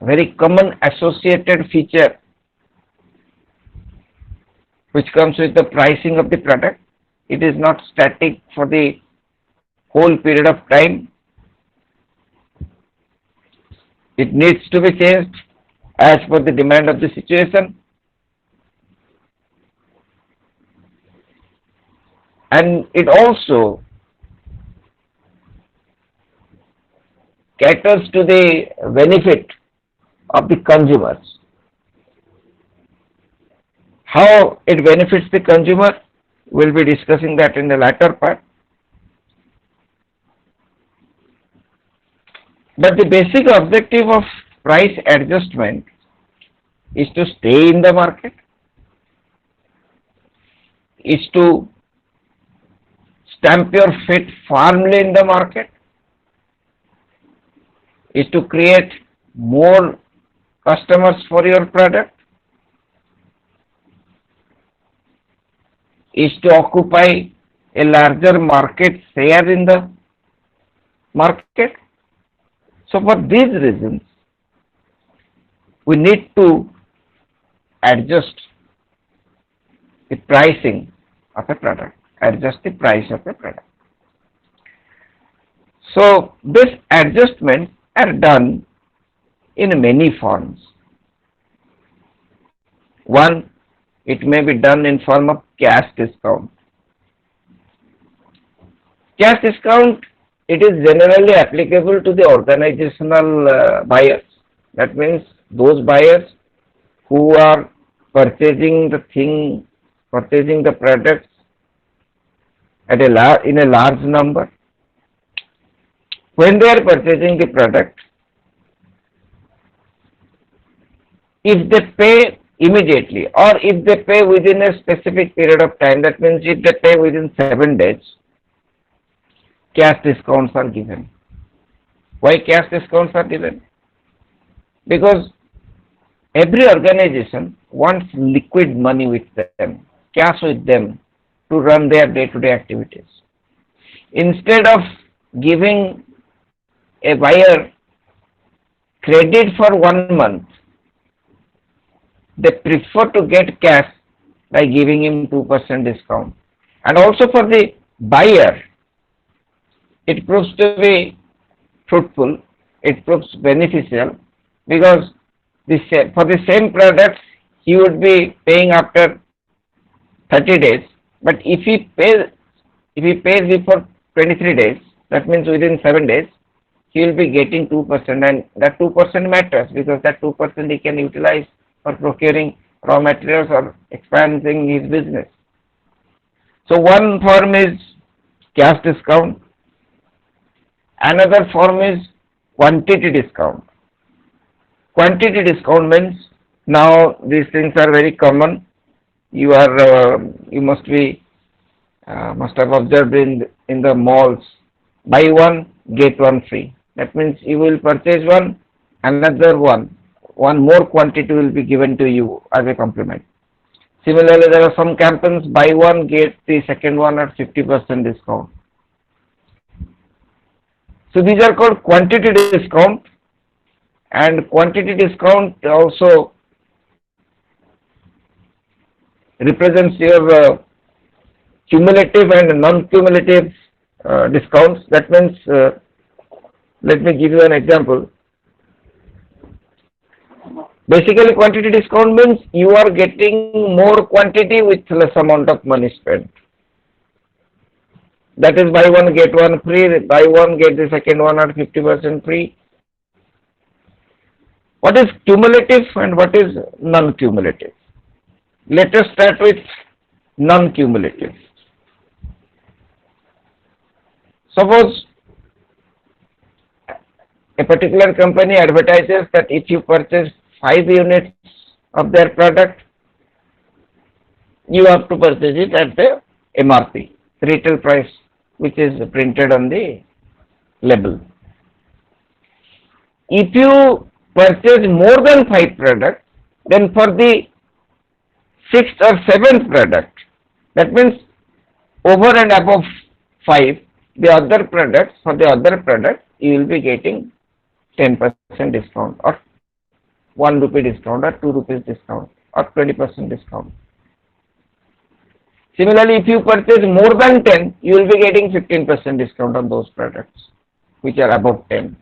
very common associated feature which comes with the pricing of the product. It is not static for the whole period of time. It needs to be changed as per the demand of the situation. And it also caters to the benefit of the consumers. How it benefits the consumer, we'll be discussing that in the latter part. But the basic objective of price adjustment is to stay in the market, is to stamp your feet firmly in the market, is to create more customers for your product, is to occupy a larger market share in the market. So for these reasons, we need to adjust the pricing of a product, adjust the price of a product. So this adjustments are done in many forms. One, it may be done in form of cash discount. Cash discount, it is generally applicable to the organizational buyers. That means those buyers who are purchasing the products at in a large number. When they are purchasing the product, if they pay immediately or if they pay within a specific period of time, that means if they pay within 7 days, cash discounts are given. Why cash discounts are given? Because every organization wants liquid money with them, cash with them to run their day-to-day activities. Instead of giving a buyer credit for 1 month, they prefer to get cash by giving him 2% discount. And also for the buyer, it proves to be fruitful, it proves beneficial, because for the same products he would be paying after 30 days, but if he pays before 23 days, that means within 7 days, he will be getting 2%, and that 2% matters because that 2% he can utilize for procuring raw materials or expanding his business. So one form is cash discount, another form is quantity discount. Quantity discount means now these things are very common. You must have observed in the malls, buy one get one free. That means you will purchase one, another one more quantity will be given to you as a compliment. Similarly, there are some campaigns, buy one get the second one at 50% discount. So these are called quantity discount, and quantity discount also represents your cumulative and non-cumulative discounts. That means, let me give you an example. Basically, quantity discount means you are getting more quantity with less amount of money spent. That is buy one get one free, buy one get the second one at 50% free. What is cumulative and what is non-cumulative? Let us start with non-cumulative. Suppose a particular company advertises that if you purchase 5 units of their product, you have to purchase it at the MRP, retail price, which is printed on the label. If you purchase more than 5 products, then for the 6th or 7th product, that means over and above 5, the other products, for the other product, you will be getting 10% discount or 1 rupee discount or 2 rupees discount or 20% discount. Similarly, if you purchase more than 10, you will be getting 15% discount on those products which are above 10.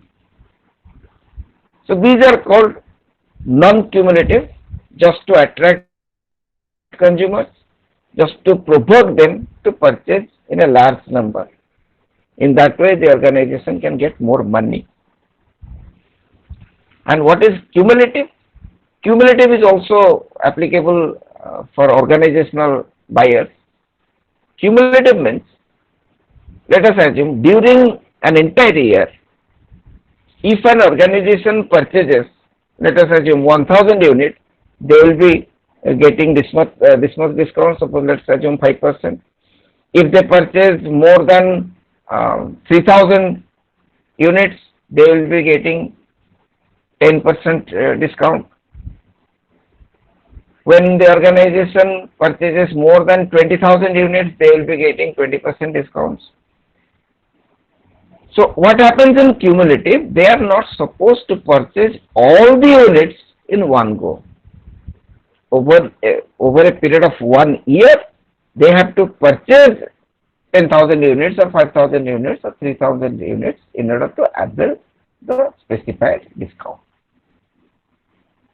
So these are called non-cumulative, just to attract consumers, just to provoke them to purchase in a large number. In that way, the organization can get more money. And what is cumulative? Cumulative is also applicable for organizational buyers. Cumulative means, let us assume during an entire year, If an organization purchases, let us assume 1000 units, they will be getting this much discount, suppose let's assume 5%. If they purchase more than 3000 units, they will be getting 10% discount. When the organization purchases more than 20,000 units, they will be getting 20% discounts. So what happens in cumulative? They are not supposed to purchase all the units in one go. Over a period of 1 year, they have to purchase 10,000 units or 5,000 units or 3,000 units in order to avail the specified discount.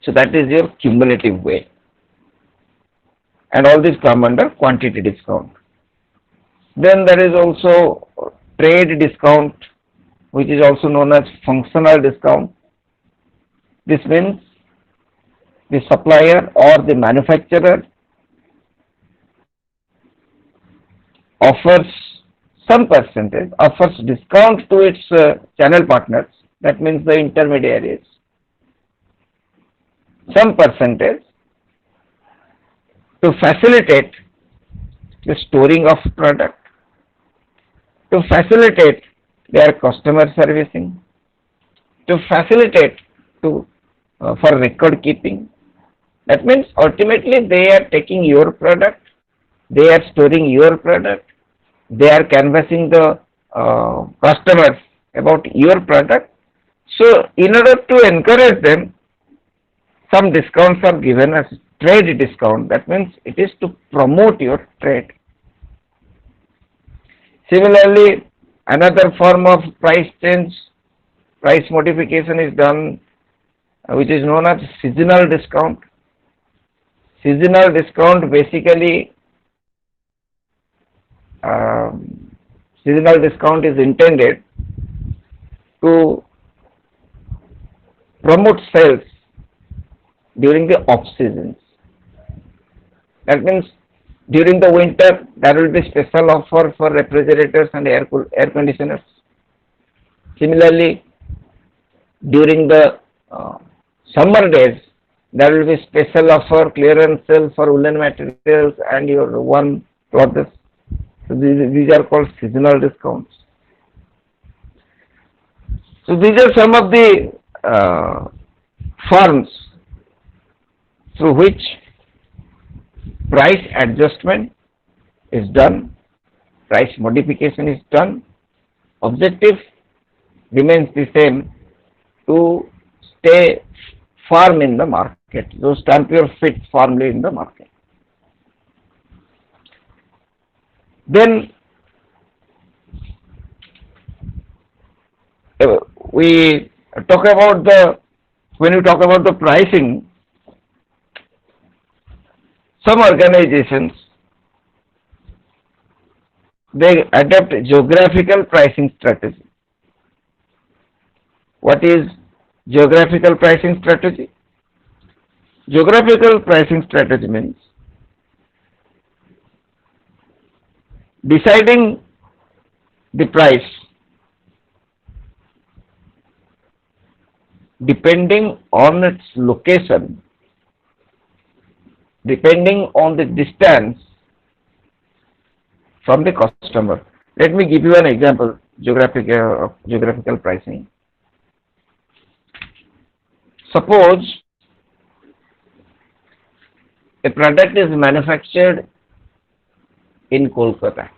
So that is your cumulative way. And all these come under quantity discount. Then there is also trade discount, which is also known as functional discount. This means the supplier or the manufacturer offers some percentage, offers discount to its channel partners, that means the intermediaries, some percentage to facilitate the storing of product, to facilitate their customer servicing, to facilitate for record keeping. That means ultimately they are taking your product, they are storing your product, they are canvassing the customers about your product. So in order to encourage them, some discounts are given as trade discount. That means it is to promote your trade. Similarly, another form of price change, price modification is done, which is known as seasonal discount. Seasonal discount basically, seasonal discount is intended to promote sales during the off seasons. That means during the winter there will be special offer for refrigerators and air conditioners. Similarly, during the summer days there will be special offer, clearance sale for woolen materials and your warm clothes. So these are called seasonal discounts. So these are some of the forms through which price adjustment is done, price modification is done. Objective remains the same, to stay firm in the market, to stamp your feet firmly in the market. Then we talk about when you talk about the pricing, some organizations, they adopt geographical pricing strategy. What is geographical pricing strategy? Geographical pricing strategy means deciding the price depending on its location, depending on the distance from the customer. Let me give you an example, geographical pricing. Suppose a product is manufactured in Kolkata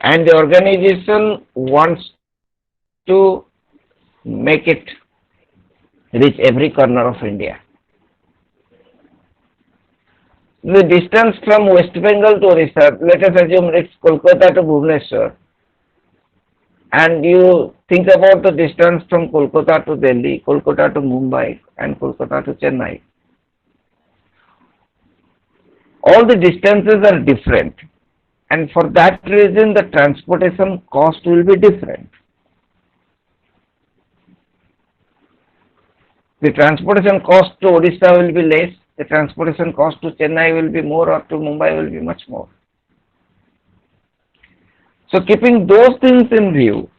and the organization wants to make it reach every corner of India. The distance from West Bengal to Orissa, let us assume it's Kolkata to Bhubaneswar, and you think about the distance from Kolkata to Delhi, Kolkata to Mumbai, and Kolkata to Chennai. All the distances are different, and for that reason the transportation cost will be different. The transportation cost to Odisha will be less, the transportation cost to Chennai will be more, or to Mumbai will be much more. So keeping those things in view,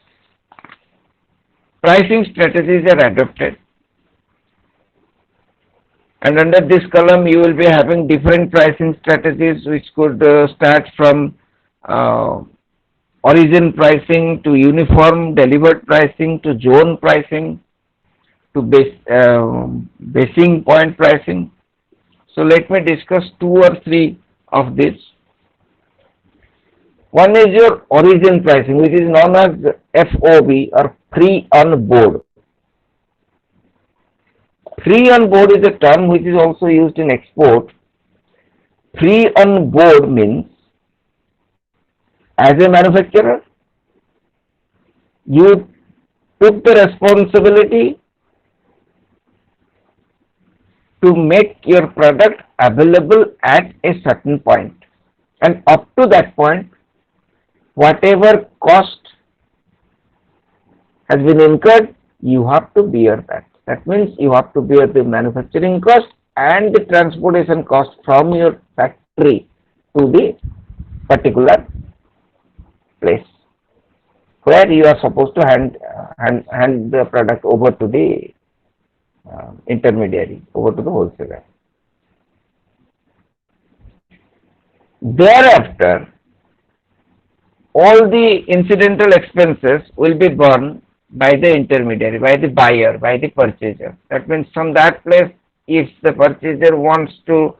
pricing strategies are adopted. And under this column, you will be having different pricing strategies, which could start from uh, origin pricing to uniform delivered pricing to zone pricing to basing point pricing. So let me discuss two or three of these. One is your origin pricing, which is known as FOB or free on board. Free on board is a term which is also used in export. Free on board means as a manufacturer, you took the responsibility to make your product available at a certain point, and up to that point, whatever cost has been incurred, you have to bear that. That means you have to bear the manufacturing cost and the transportation cost from your factory to the particular place where you are supposed to hand the product over to the intermediary, over to the wholesaler. Thereafter, all the incidental expenses will be borne by the intermediary, by the buyer, by the purchaser. That means from that place, if the purchaser wants to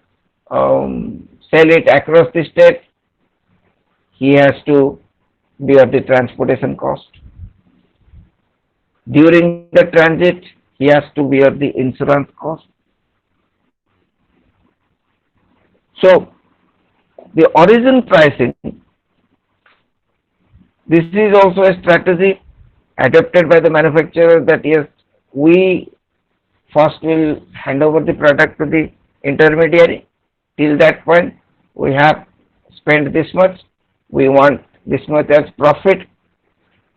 sell it across the state, he has to bear the transportation cost. During the transit, he has to bear the insurance cost. So, the origin pricing, this is also a strategy adopted by the manufacturer that yes, we first will hand over the product to the intermediary. Till that point, we have spent this much, we want this much as profit,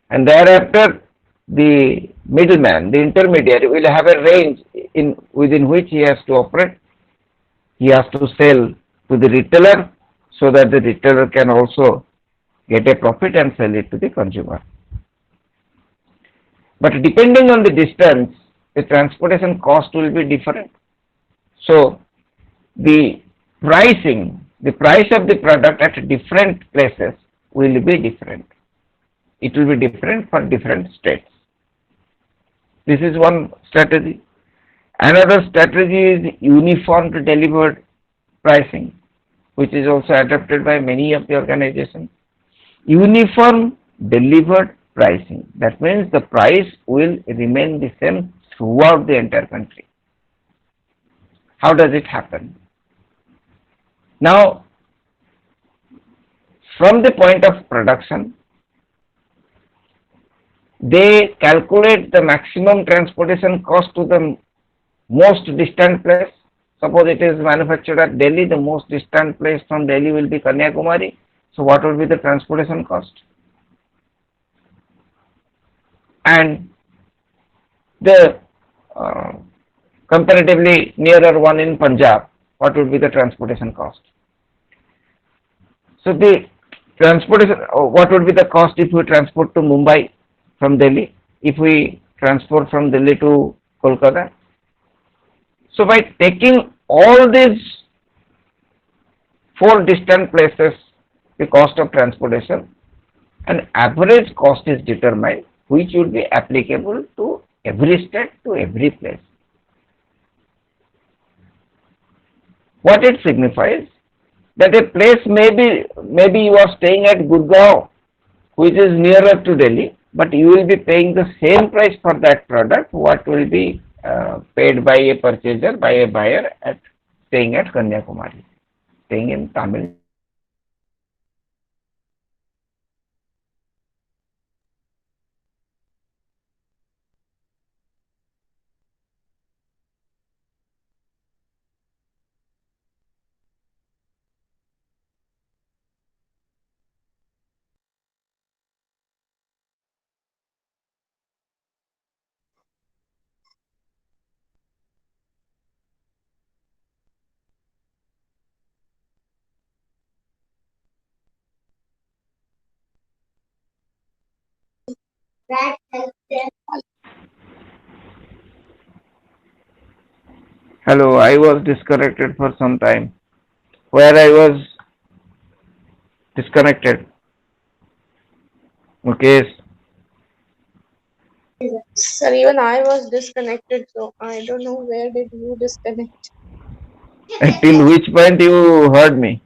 and thereafter the middleman, the intermediary, will have a range within which he has to operate. He has to sell to the retailer so that the retailer can also get a profit and sell it to the consumer. But depending on the distance, the transportation cost will be different. So the pricing, the price of the product at different places will be different. It will be different for different states. This is one strategy. Another strategy is uniform delivered pricing, which is also adopted by many of the organizations. Uniform delivered pricing. That means the price will remain the same throughout the entire country. How does it happen? Now, from the point of production, they calculate the maximum transportation cost to the most distant place. Suppose it is manufactured at Delhi, the most distant place from Delhi will be Kanyakumari. So what would be the transportation cost? And the comparatively nearer one in Punjab, what would be the transportation cost? So the transportation, what would be the cost if we transport to Mumbai from Delhi, if we transport from Delhi to Kolkata? So by taking all these four distant places, the cost of transportation, an average cost is determined which would be applicable to every state, to every place. What it signifies, that a place maybe you are staying at Gurgaon, which is nearer to Delhi, but you will be paying the same price for that product what will be paid by a purchaser, by a buyer at staying at Kanyakumari, staying in Tamil. Hello, I was disconnected for some time. Where I was disconnected. Okay, Sir, even I was disconnected, so I don't know where did you disconnect. till which point you heard me?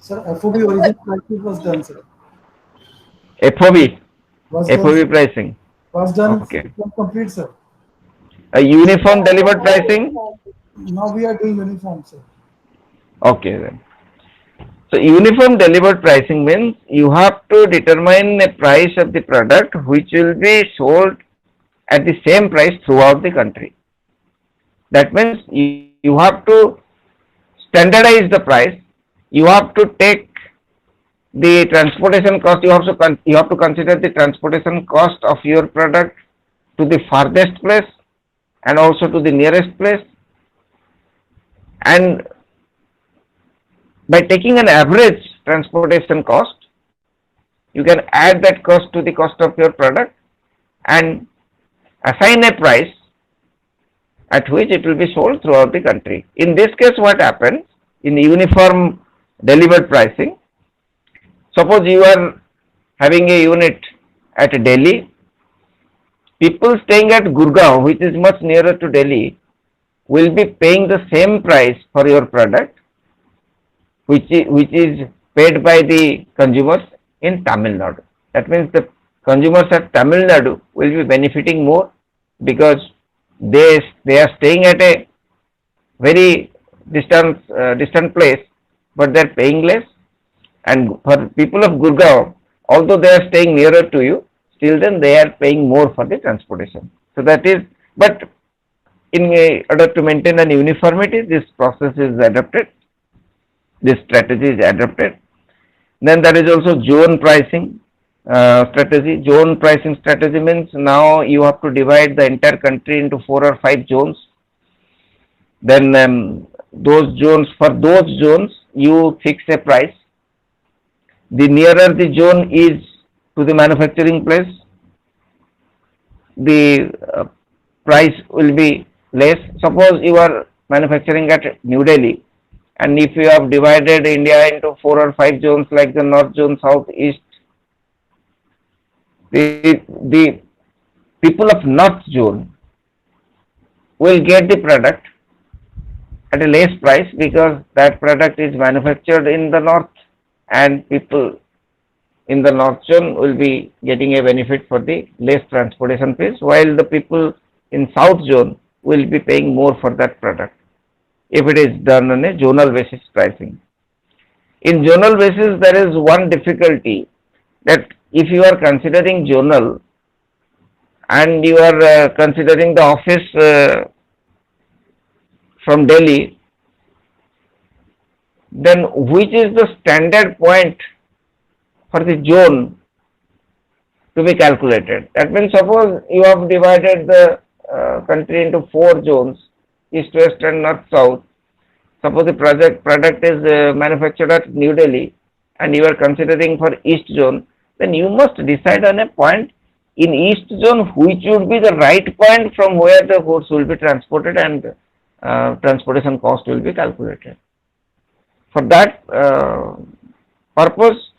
Sir, FOB origin practice was done, sir. FOB, Was done, sir. FOB pricing. Was done. Okay. It was complete, sir. A uniform delivered pricing? Now we are doing uniform, sir. Okay then. So uniform delivered pricing means you have to determine a price of the product which will be sold at the same price throughout the country. That means you have to standardize the price. You have to take the transportation cost. You have to consider the transportation cost of your product to the farthest place and also to the nearest place. And by taking an average transportation cost, you can add that cost to the cost of your product and assign a price at which it will be sold throughout the country. In this case, what happens in uniform delivered pricing? Suppose you are having a unit at Delhi. People staying at Gurgaon, which is much nearer to Delhi, will be paying the same price for your product, which is paid by the consumers in Tamil Nadu. That means the consumers at Tamil Nadu will be benefiting more because they are staying at a very distant place, but they are paying less. And for people of Gurgaon, although they are staying nearer to you, still then they are paying more for the transportation. So that is, but in order to maintain an uniformity, this process is adopted. This strategy is adopted. Then there is also zone pricing strategy. Zone pricing strategy means now you have to divide the entire country into 4 or 5 zones. Then those zones, for those zones, you fix a price. The nearer the zone is to the manufacturing place, the price will be less. Suppose you are manufacturing at New Delhi, and if you have divided India into 4 or 5 zones like the north zone, south, east, the people of north zone will get the product at a less price because that product is manufactured in the north, and people in the north zone will be getting a benefit for the less transportation fees, while the people in south zone will be paying more for that product if it is done on a zonal basis pricing. In zonal basis, there is one difficulty, that if you are considering zonal and you are considering the office from Delhi, then which is the standard point for the zone to be calculated? That means suppose you have divided the country into 4 zones, east, west and north, south. Suppose the product is manufactured at New Delhi and you are considering for east zone, then you must decide on a point in east zone which would be the right point from where the goods will be transported and transportation cost will be calculated. For that purpose,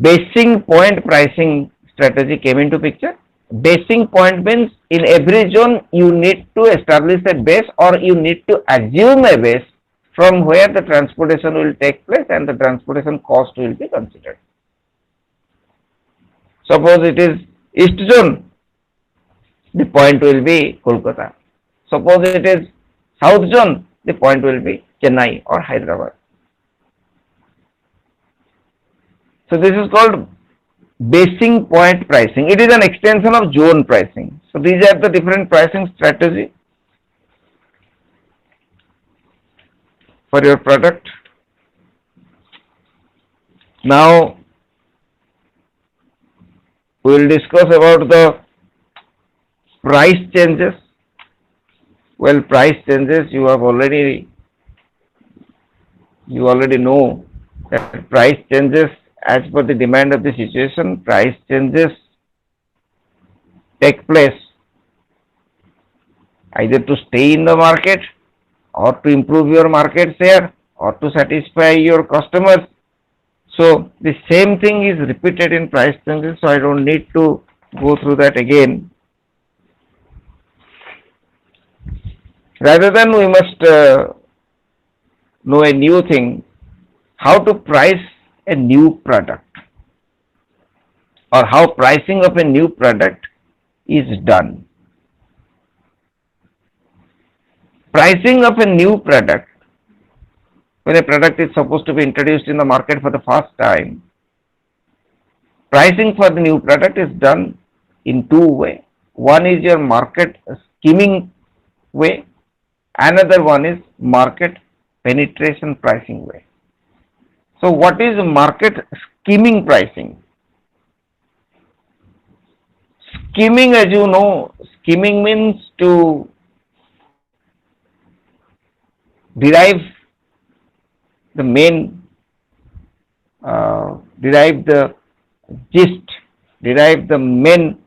basing point pricing strategy came into picture. Basing point means in every zone you need to establish a base, or you need to assume a base from where the transportation will take place and the transportation cost will be considered. Suppose it is east zone, the point will be Kolkata. Suppose it is south zone, the point will be Chennai or Hyderabad. So this is called basing point pricing. It is an extension of zone pricing. So these are the different pricing strategy for your product. Now we will discuss about the price changes. Well, price changes, you already know that price changes as per the demand of the situation. Price changes take place either to stay in the market or to improve your market share or to satisfy your customers. So the same thing is repeated in price changes, so I don't need to go through that again. Rather than we must know a new thing, how to price a new product or how pricing of a new product is done. Pricing of a new product, when a product is supposed to be introduced in the market for the first time, pricing for the new product is done in two ways. One is your market skimming way, another one is market penetration pricing way. So what is market skimming pricing? Skimming, as you know, skimming means to derive the main, derive the gist, derive the main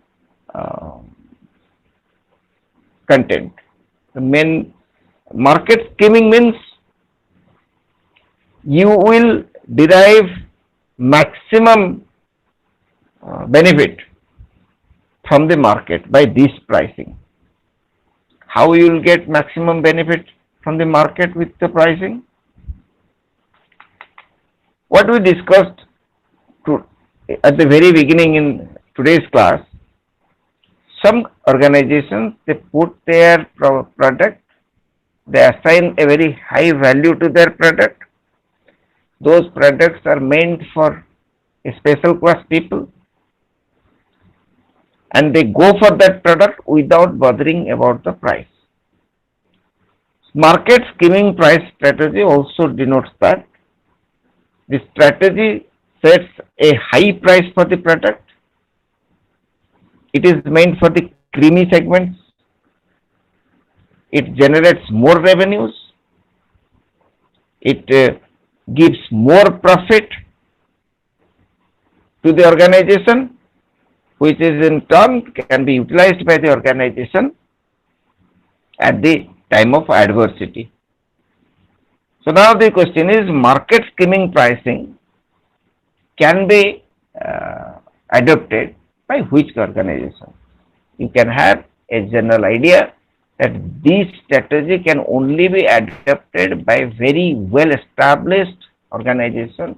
content. The main market skimming means you will derive maximum benefit from the market by this pricing. How you will get maximum benefit from the market with the pricing? What we discussed at the very beginning in today's class, some organizations, they put their product, they assign a very high value to their product. Those products are meant for a special class people, and they go for that product without bothering about the price. Market skimming price strategy also denotes that the strategy sets a high price for the product. It is meant for the creamy segments. It generates more revenues. It gives more profit to the organization, which is in turn can be utilized by the organization at the time of adversity. So now the question is, market skimming pricing can be adopted by which organization? You can have a general idea that this strategy can only be adopted by very well established organizations,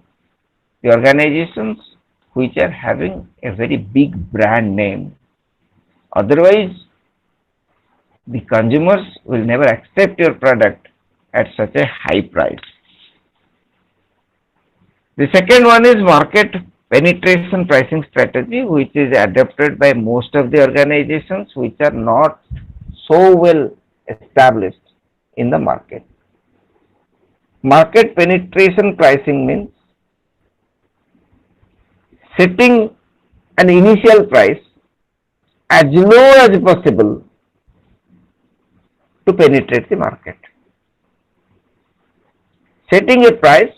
the organizations which are having a very big brand name. Otherwise, the consumers will never accept your product at such a high price. The second one is market penetration pricing strategy, which is adopted by most of the organizations which are not so well established in the market. Market penetration pricing means setting an initial price as low as possible to penetrate the market. Setting a price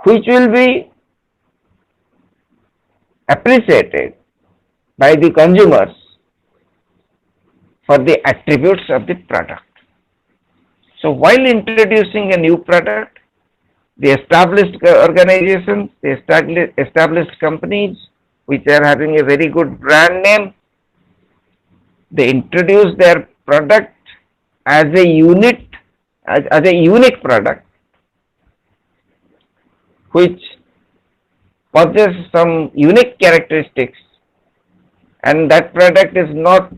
which will be appreciated by the consumers for the attributes of the product. So while introducing a new product, the established organizations, the established companies which are having a very good brand name, they introduce their product as a unit, as a unique product which possesses some unique characteristics, and that product is not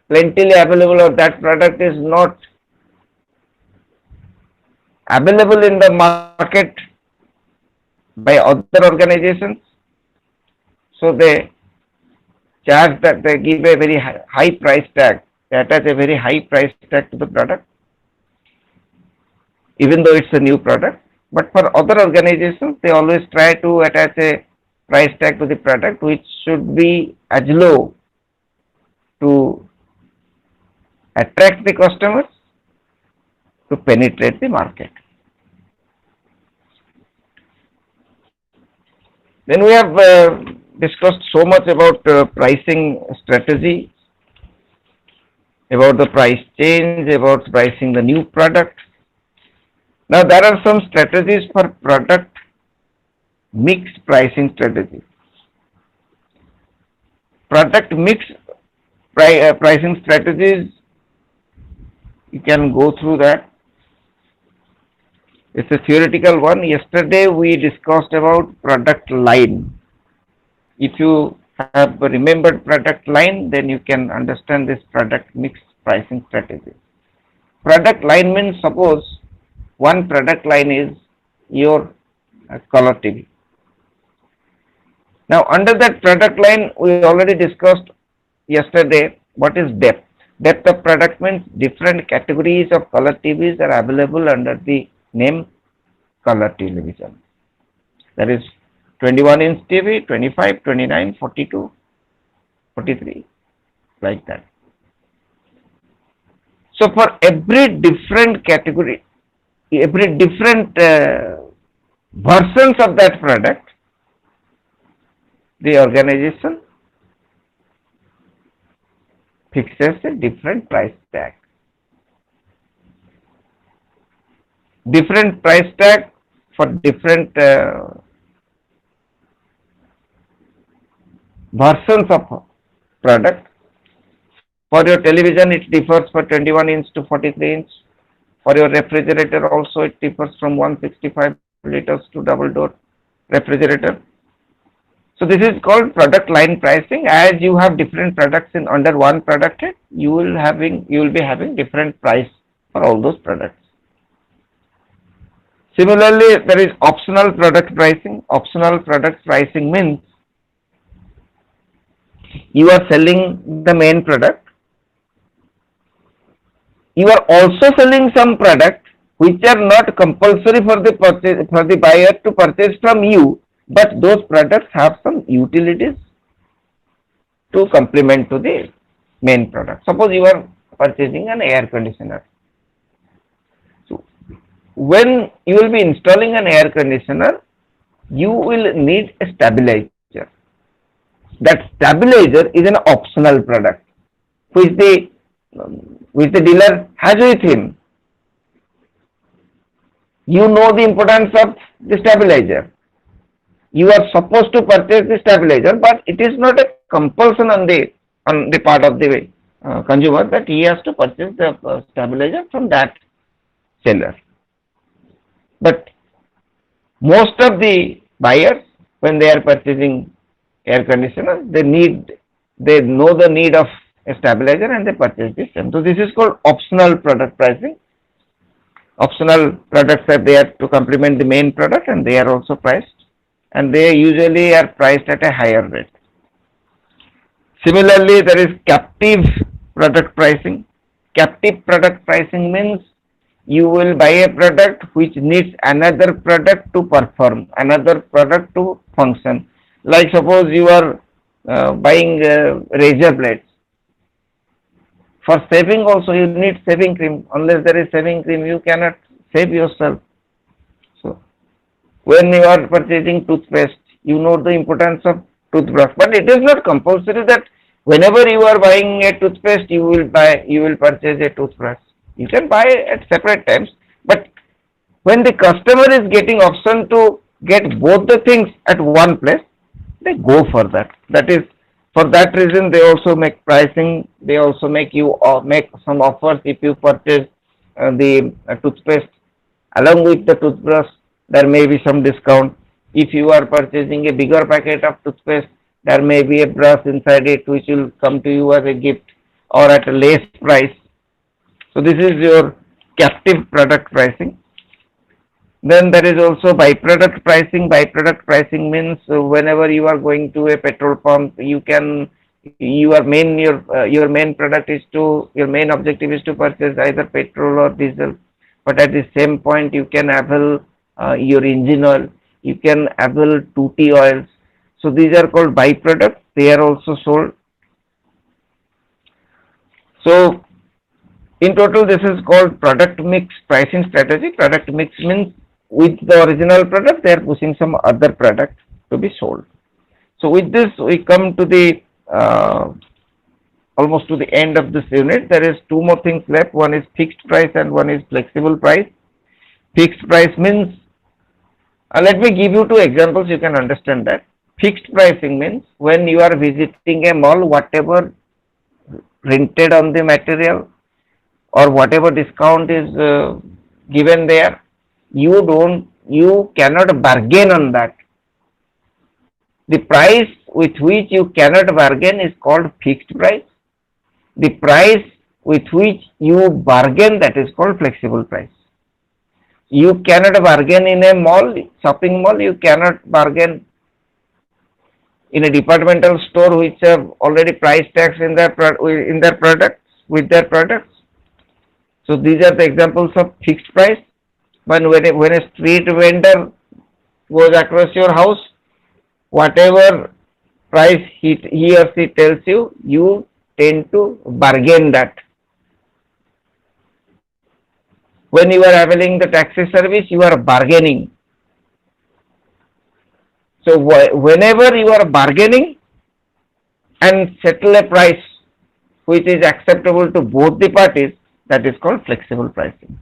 plentifully available, or that product is not available in the market by other organizations. So they charge that, they give a very high price tag, they attach a very high price tag to the product, even though it's a new product. But for other organizations, they always try to attach a price tag to the product which should be as low to attract the customers to penetrate the market. Then we have discussed so much about pricing strategy. about the price change, about pricing the new product. Now there are some strategies for product mix pricing strategy. Product mix pricing strategies, you can go through that. It's a theoretical one. Yesterday we discussed about product line. If you have remembered product line, then you can understand this product mix pricing strategy. Product line means, suppose one product line is your color TV. Now under that product line, we already discussed yesterday what is depth. Depth of product means different categories of color TVs are available under the name color television. That is 21-inch TV, 25, 29, 42, 43, like that. So for every different category, every different versions of that product, the organization fixes a different price tag. Different price tag for different versions of product. For your television, it differs for 21-inch to 43-inch. For your refrigerator also, it differs from 165 liters to double door refrigerator. So this is called product line pricing. As you have different products in under one product head, you will be having different price for all those products. Similarly, there is optional product pricing. Optional product pricing means you are selling the main product. You are also selling some products which are not compulsory for the buyer to purchase from you, but those products have some utilities to complement to the main product. Suppose you are purchasing an air conditioner. So when you will be installing an air conditioner, you will need a stabilizer. That stabilizer is an optional product which the dealer has with him. You know the importance of the stabilizer. You are supposed to purchase the stabilizer, but it is not a compulsion on the part of the consumer that he has to purchase the stabilizer from that seller. But most of the buyers, when they are purchasing air conditioner, they know the need of a stabilizer and they purchase this. So this is called optional product pricing. Optional products are there to complement the main product, and they are also priced, and they usually are priced at a higher rate. Similarly, there is captive product pricing. Captive product pricing means you will buy a product which needs another product to perform, another product to function. Like suppose you are buying razor blades. For shaving also you need shaving cream. Unless there is shaving cream, you cannot shave yourself. So when you are purchasing toothpaste, you know the importance of toothbrush. But it is not compulsory that whenever you are buying a toothpaste, you will purchase a toothbrush. You can buy at separate times, but when the customer is getting option to get both the things at one place, they go for that. That is, for that reason they also make pricing. They also make some offers. If you purchase the toothpaste along with the toothbrush, there may be some discount. If you are purchasing a bigger packet of toothpaste, there may be a brush inside it which will come to you as a gift or at a less price. So this is your captive product pricing. Then there is also byproduct pricing. Byproduct pricing means whenever you are going to a petrol pump, your main product is your main objective is to purchase either petrol or diesel. But at the same point, you can avail your engine oil. You can avail tutti oils. So these are called byproducts. They are also sold. So in total, this is called product mix pricing strategy. Product mix means with the original product, they are pushing some other product to be sold. So with this, we come to the almost to the end of this unit. There is two more things left. One is fixed price and one is flexible price. Fixed price means, let me give you two examples, you can understand that. Fixed pricing means when you are visiting a mall, whatever rented on the material or whatever discount is given there, you cannot bargain on that. The price with which you cannot bargain is called fixed price. The price with which you bargain, that is called flexible price. You cannot bargain in a mall, shopping mall, you cannot bargain in a departmental store which have already price tags in their products, with their products. So these are the examples of fixed price. When a street vendor goes across your house, whatever price he or she tells you, you tend to bargain that. When you are availing the taxi service, you are bargaining. So whenever you are bargaining and settle a price which is acceptable to both the parties, that is called flexible pricing.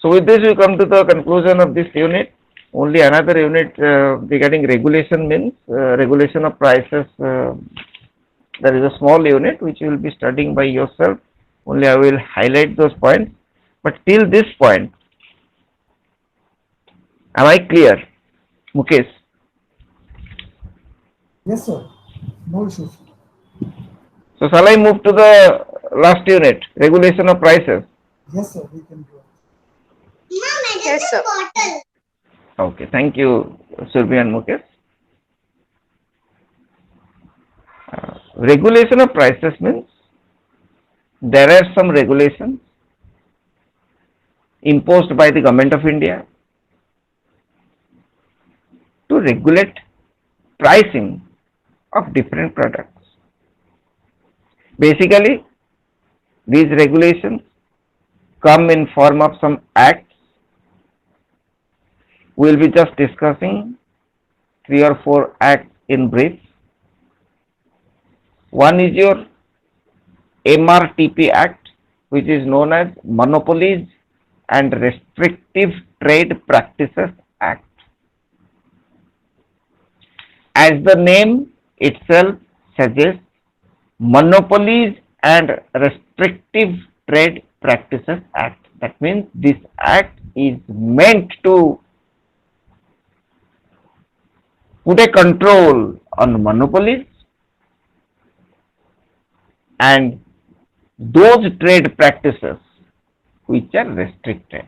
So with this we come to the conclusion of this unit. Only another unit regarding regulation means regulation of prices. There is a small unit which you will be studying by yourself. Only I will highlight those points. But till this point, am I clear, Mukesh? Yes, sir. No issues. So shall I move to the last unit, regulation of prices? Yes, sir. We can do it. Yes, sir. Okay, thank you, Surbhi and Mukesh. Regulation of prices means there are some regulations imposed by the Government of India to regulate pricing of different products. Basically, these regulations come in form of some acts. We will be just discussing 3 or 4 acts in brief. One is your MRTP Act, which is known as Monopolies and Restrictive Trade Practices Act. As the name itself suggests, Monopolies and Restrictive Trade Practices Act. That means this act is meant to put a control on monopolies and those trade practices which are restricted.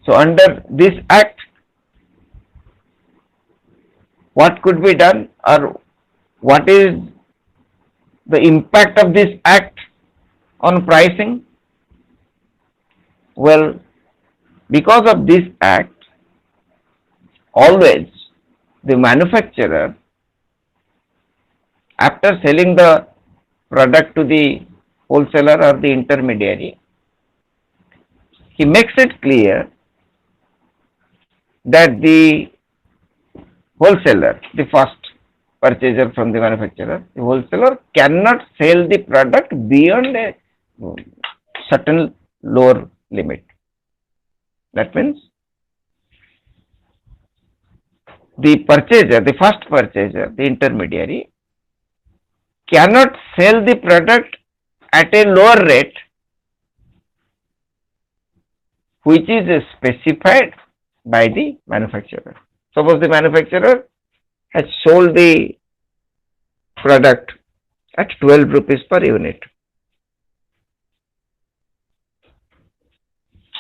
So under this act, what could be done, or what is the impact of this act on pricing? Well, because of this act, always the manufacturer, after selling the product to the wholesaler or the intermediary, he makes it clear that the wholesaler, the first purchaser from the manufacturer, the wholesaler cannot sell the product beyond a certain lower limit. That means the purchaser, the first purchaser, the intermediary, cannot sell the product at a lower rate which is specified by the manufacturer. Suppose the manufacturer has sold the product at 12 rupees per unit.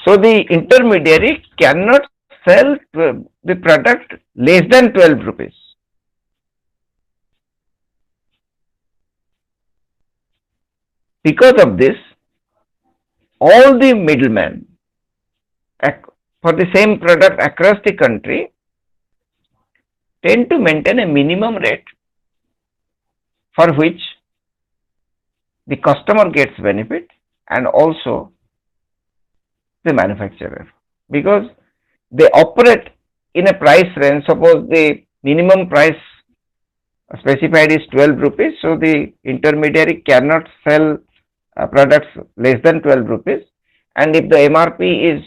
So the intermediary cannot sell the product less than 12 rupees. Because of this, all the middlemen for the same product across the country tend to maintain a minimum rate for which the customer gets benefit and also the manufacturer, because they operate in a price range. Suppose the minimum price specified is 12 rupees, so the intermediary cannot sell products less than 12 rupees. And if the MRP is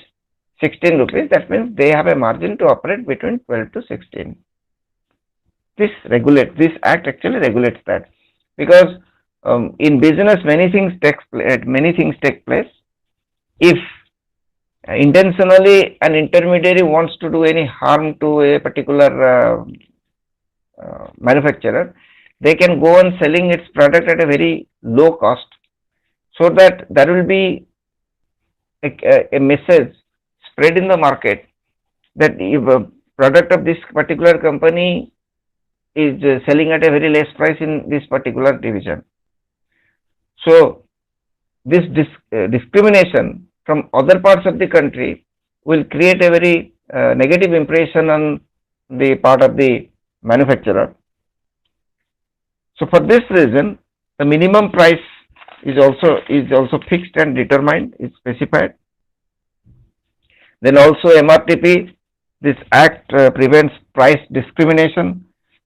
16 rupees, that means they have a margin to operate between 12 to 16. This act actually regulates that, because in business many things take place. If intentionally an intermediary wants to do any harm to a particular manufacturer, they can go on selling its product at a very low cost, so that there will be a message spread in the market that if a product of this particular company is selling at a very less price in this particular division. So this discrimination from other parts of the country will create a very negative impression on the part of the manufacturer. So for this reason, the minimum price is also fixed and determined, is specified. Then also MRTP, this act prevents price discrimination.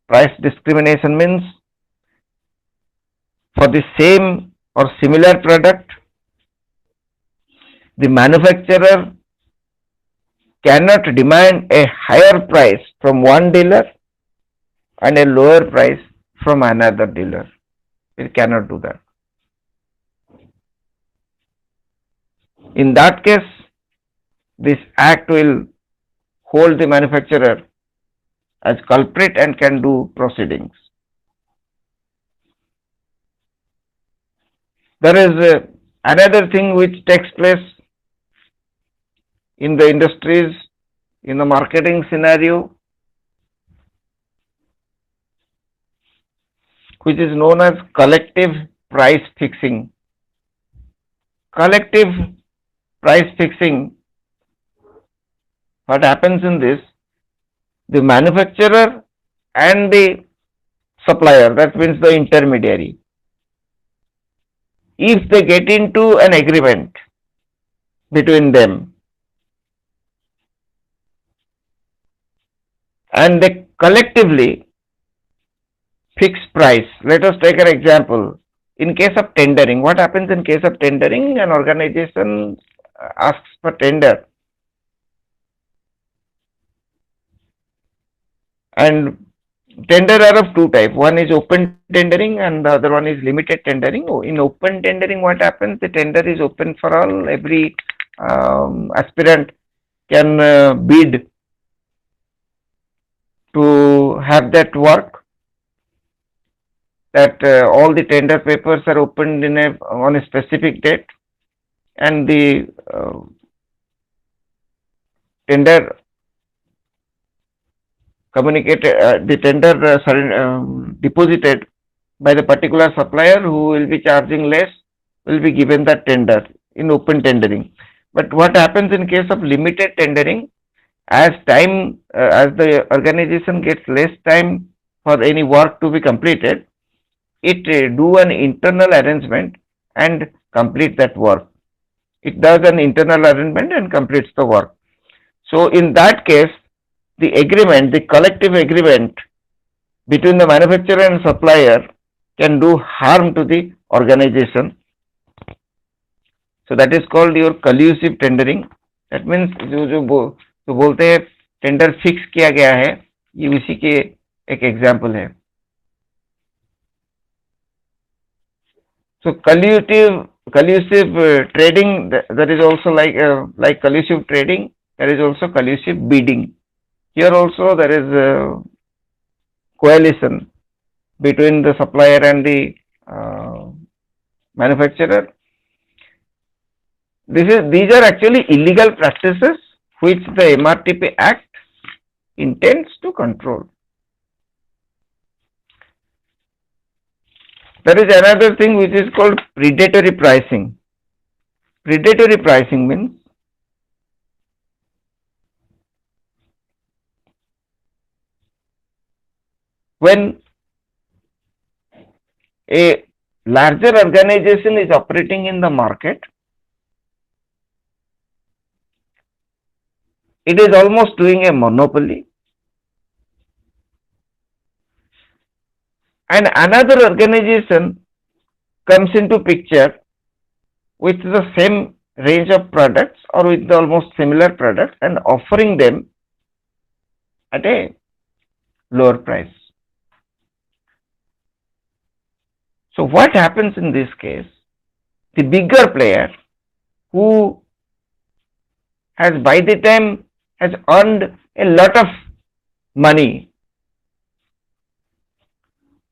Price discrimination means for the same or similar product, the manufacturer cannot demand a higher price from one dealer and a lower price from another dealer. It cannot do that. In that case, this act will hold the manufacturer as culprit and can do proceedings. There is another thing which takes place in the industries, in the marketing scenario, which is known as collective price fixing. Collective price fixing, what happens in this, the manufacturer and the supplier, that means the intermediary, if they get into an agreement between them and they collectively fix price. Let us take an example. In case of tendering, what happens in case of tendering? An organization asks for tender, and tender are of two types. One is open tendering and the other one is limited tendering. In open tendering, what happens? The tender is open for all. Every aspirant can bid to have that work. That all the tender papers are opened on a specific date, and the tender deposited by the particular supplier who will be charging less will be given that tender in open tendering. But what happens in case of limited tendering? As the organization gets less time for any work to be completed, it do an internal arrangement and complete that work. It does an internal arrangement and completes the work. So in that case, the collective agreement between the manufacturer and supplier can do harm to the organization. So that is called your collusive tendering. That means जो बोलते हैं tender fix किया गया है, ये उसी के एक एग्जाम्पल है. So collusive trading, that is also like collusive trading, there is also collusive bidding. Here also there is coalition between the supplier and the manufacturer. These are actually illegal practices which the MRTP Act intends to control. There is another thing which is called predatory pricing. Predatory pricing means when a larger organization is operating in the market, it is almost doing a monopoly. and another organization comes into picture with the same range of products or with the almost similar products and offering them at a lower price. So what happens in this case? The bigger player who has by the time has earned a lot of money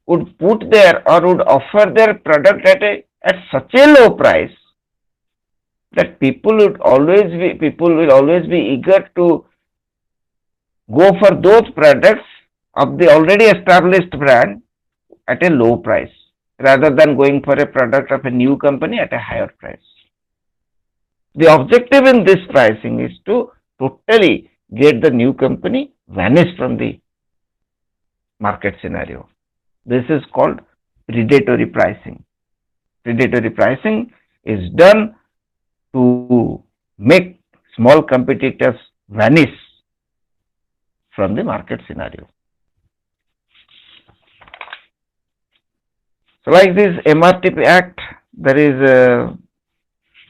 would put their or would offer their product at such a low price that people will always be eager to go for those products of the already established brand at a low price rather than going for a product of a new company at a higher price. The objective in this pricing is to totally get the new company vanish from the market scenario. This is called predatory pricing. Predatory pricing is done to make small competitors vanish from the market scenario. So like this MRTP Act, there is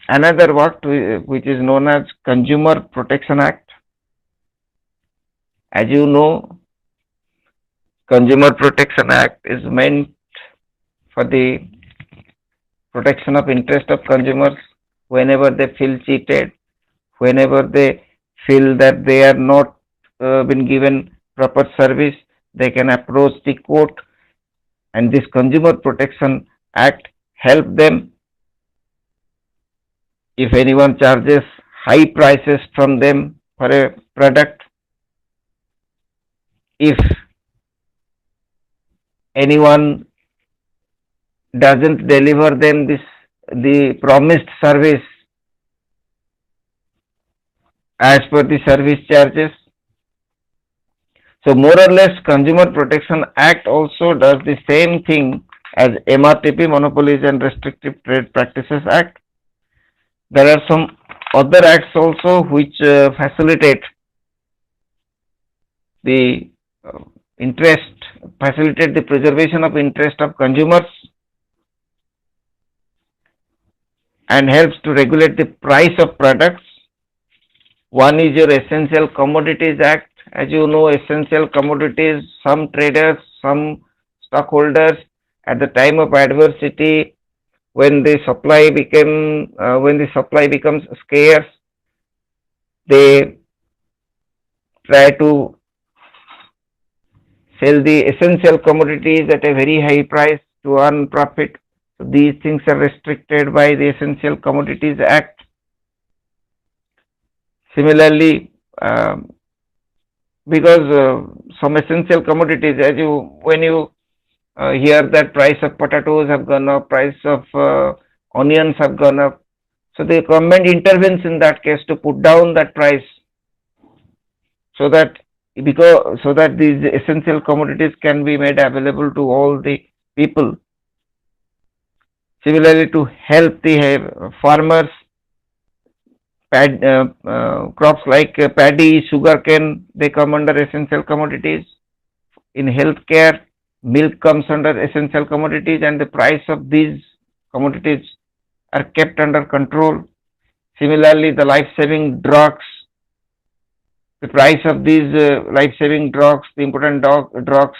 another act which is known as Consumer Protection Act. As you know, Consumer Protection Act is meant for the protection of interest of consumers whenever they feel cheated, whenever they feel that they are not been given proper service, they can approach the court, and this Consumer Protection Act help them. If anyone charges high prices from them for a product, if anyone doesn't deliver them the promised service as per the service charges. So more or less Consumer Protection Act also does the same thing as MRTP, Monopolies and Restrictive Trade Practices Act. There are some other acts also which facilitate the facilitate the preservation of interest of consumers and helps to regulate the price of products. One is your Essential Commodities Act. As you know, essential commodities, some traders, some stockholders at the time of adversity, when the supply becomes scarce, they try to sell the essential commodities at a very high price to earn profit. So these things are restricted by the Essential Commodities Act. Similarly, because some essential commodities, when you hear that price of potatoes have gone up, price of onions have gone up, so the government intervenes in that case to put down that price, so that these essential commodities can be made available to all the people. Similarly, to help the farmers, crops like paddy, sugarcane, they come under essential commodities. In healthcare, milk comes under essential commodities, and the price of these commodities are kept under control. Similarly, the life-saving drugs, the price of these life-saving drugs, the important drugs,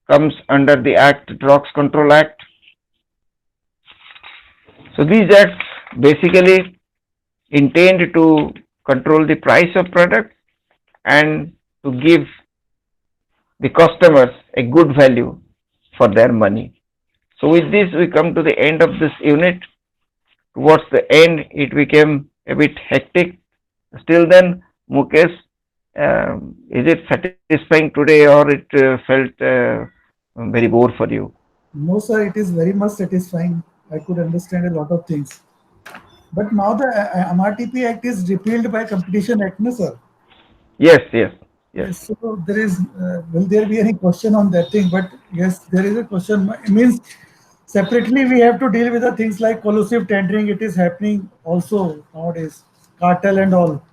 comes under the Act, Drugs Control Act. So these acts basically intend to control the price of products and to give the customers a good value for their money. So with this we come to the end of this unit. Towards the end it became a bit hectic. Still then, Mukesh, is it satisfying today or it felt very bored for you? No, sir, it is very much satisfying. I could understand a lot of things. But now the MRTP Act is repealed by Competition Act, no, sir? Yes. So there is, will there be any question on that thing? But yes, there is a question. It means separately we have to deal with the things like collusive tendering. It is happening also nowadays, cartel and all.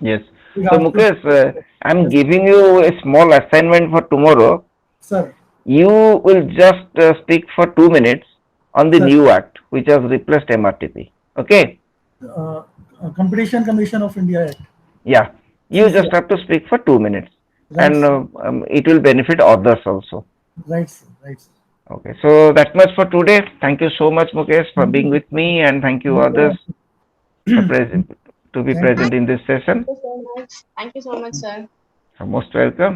Yes. We So have to- Mukesh, I'm giving you a small assignment for tomorrow. Sir, you will just speak for 2 minutes on the Sir. new act which has replaced MRTP. Okay? Competition Commission of India Act. Yeah. You Yes, just sir. have to speak for 2 minutes, Right, and sir. it will benefit others also. Right, sir. Right, sir. Okay. So that much for today. Thank you so much, Mukesh, for being with me, and thank you others for to be Thank you. present in this session. Thank you so much. Thank you so much, sir. You're most welcome.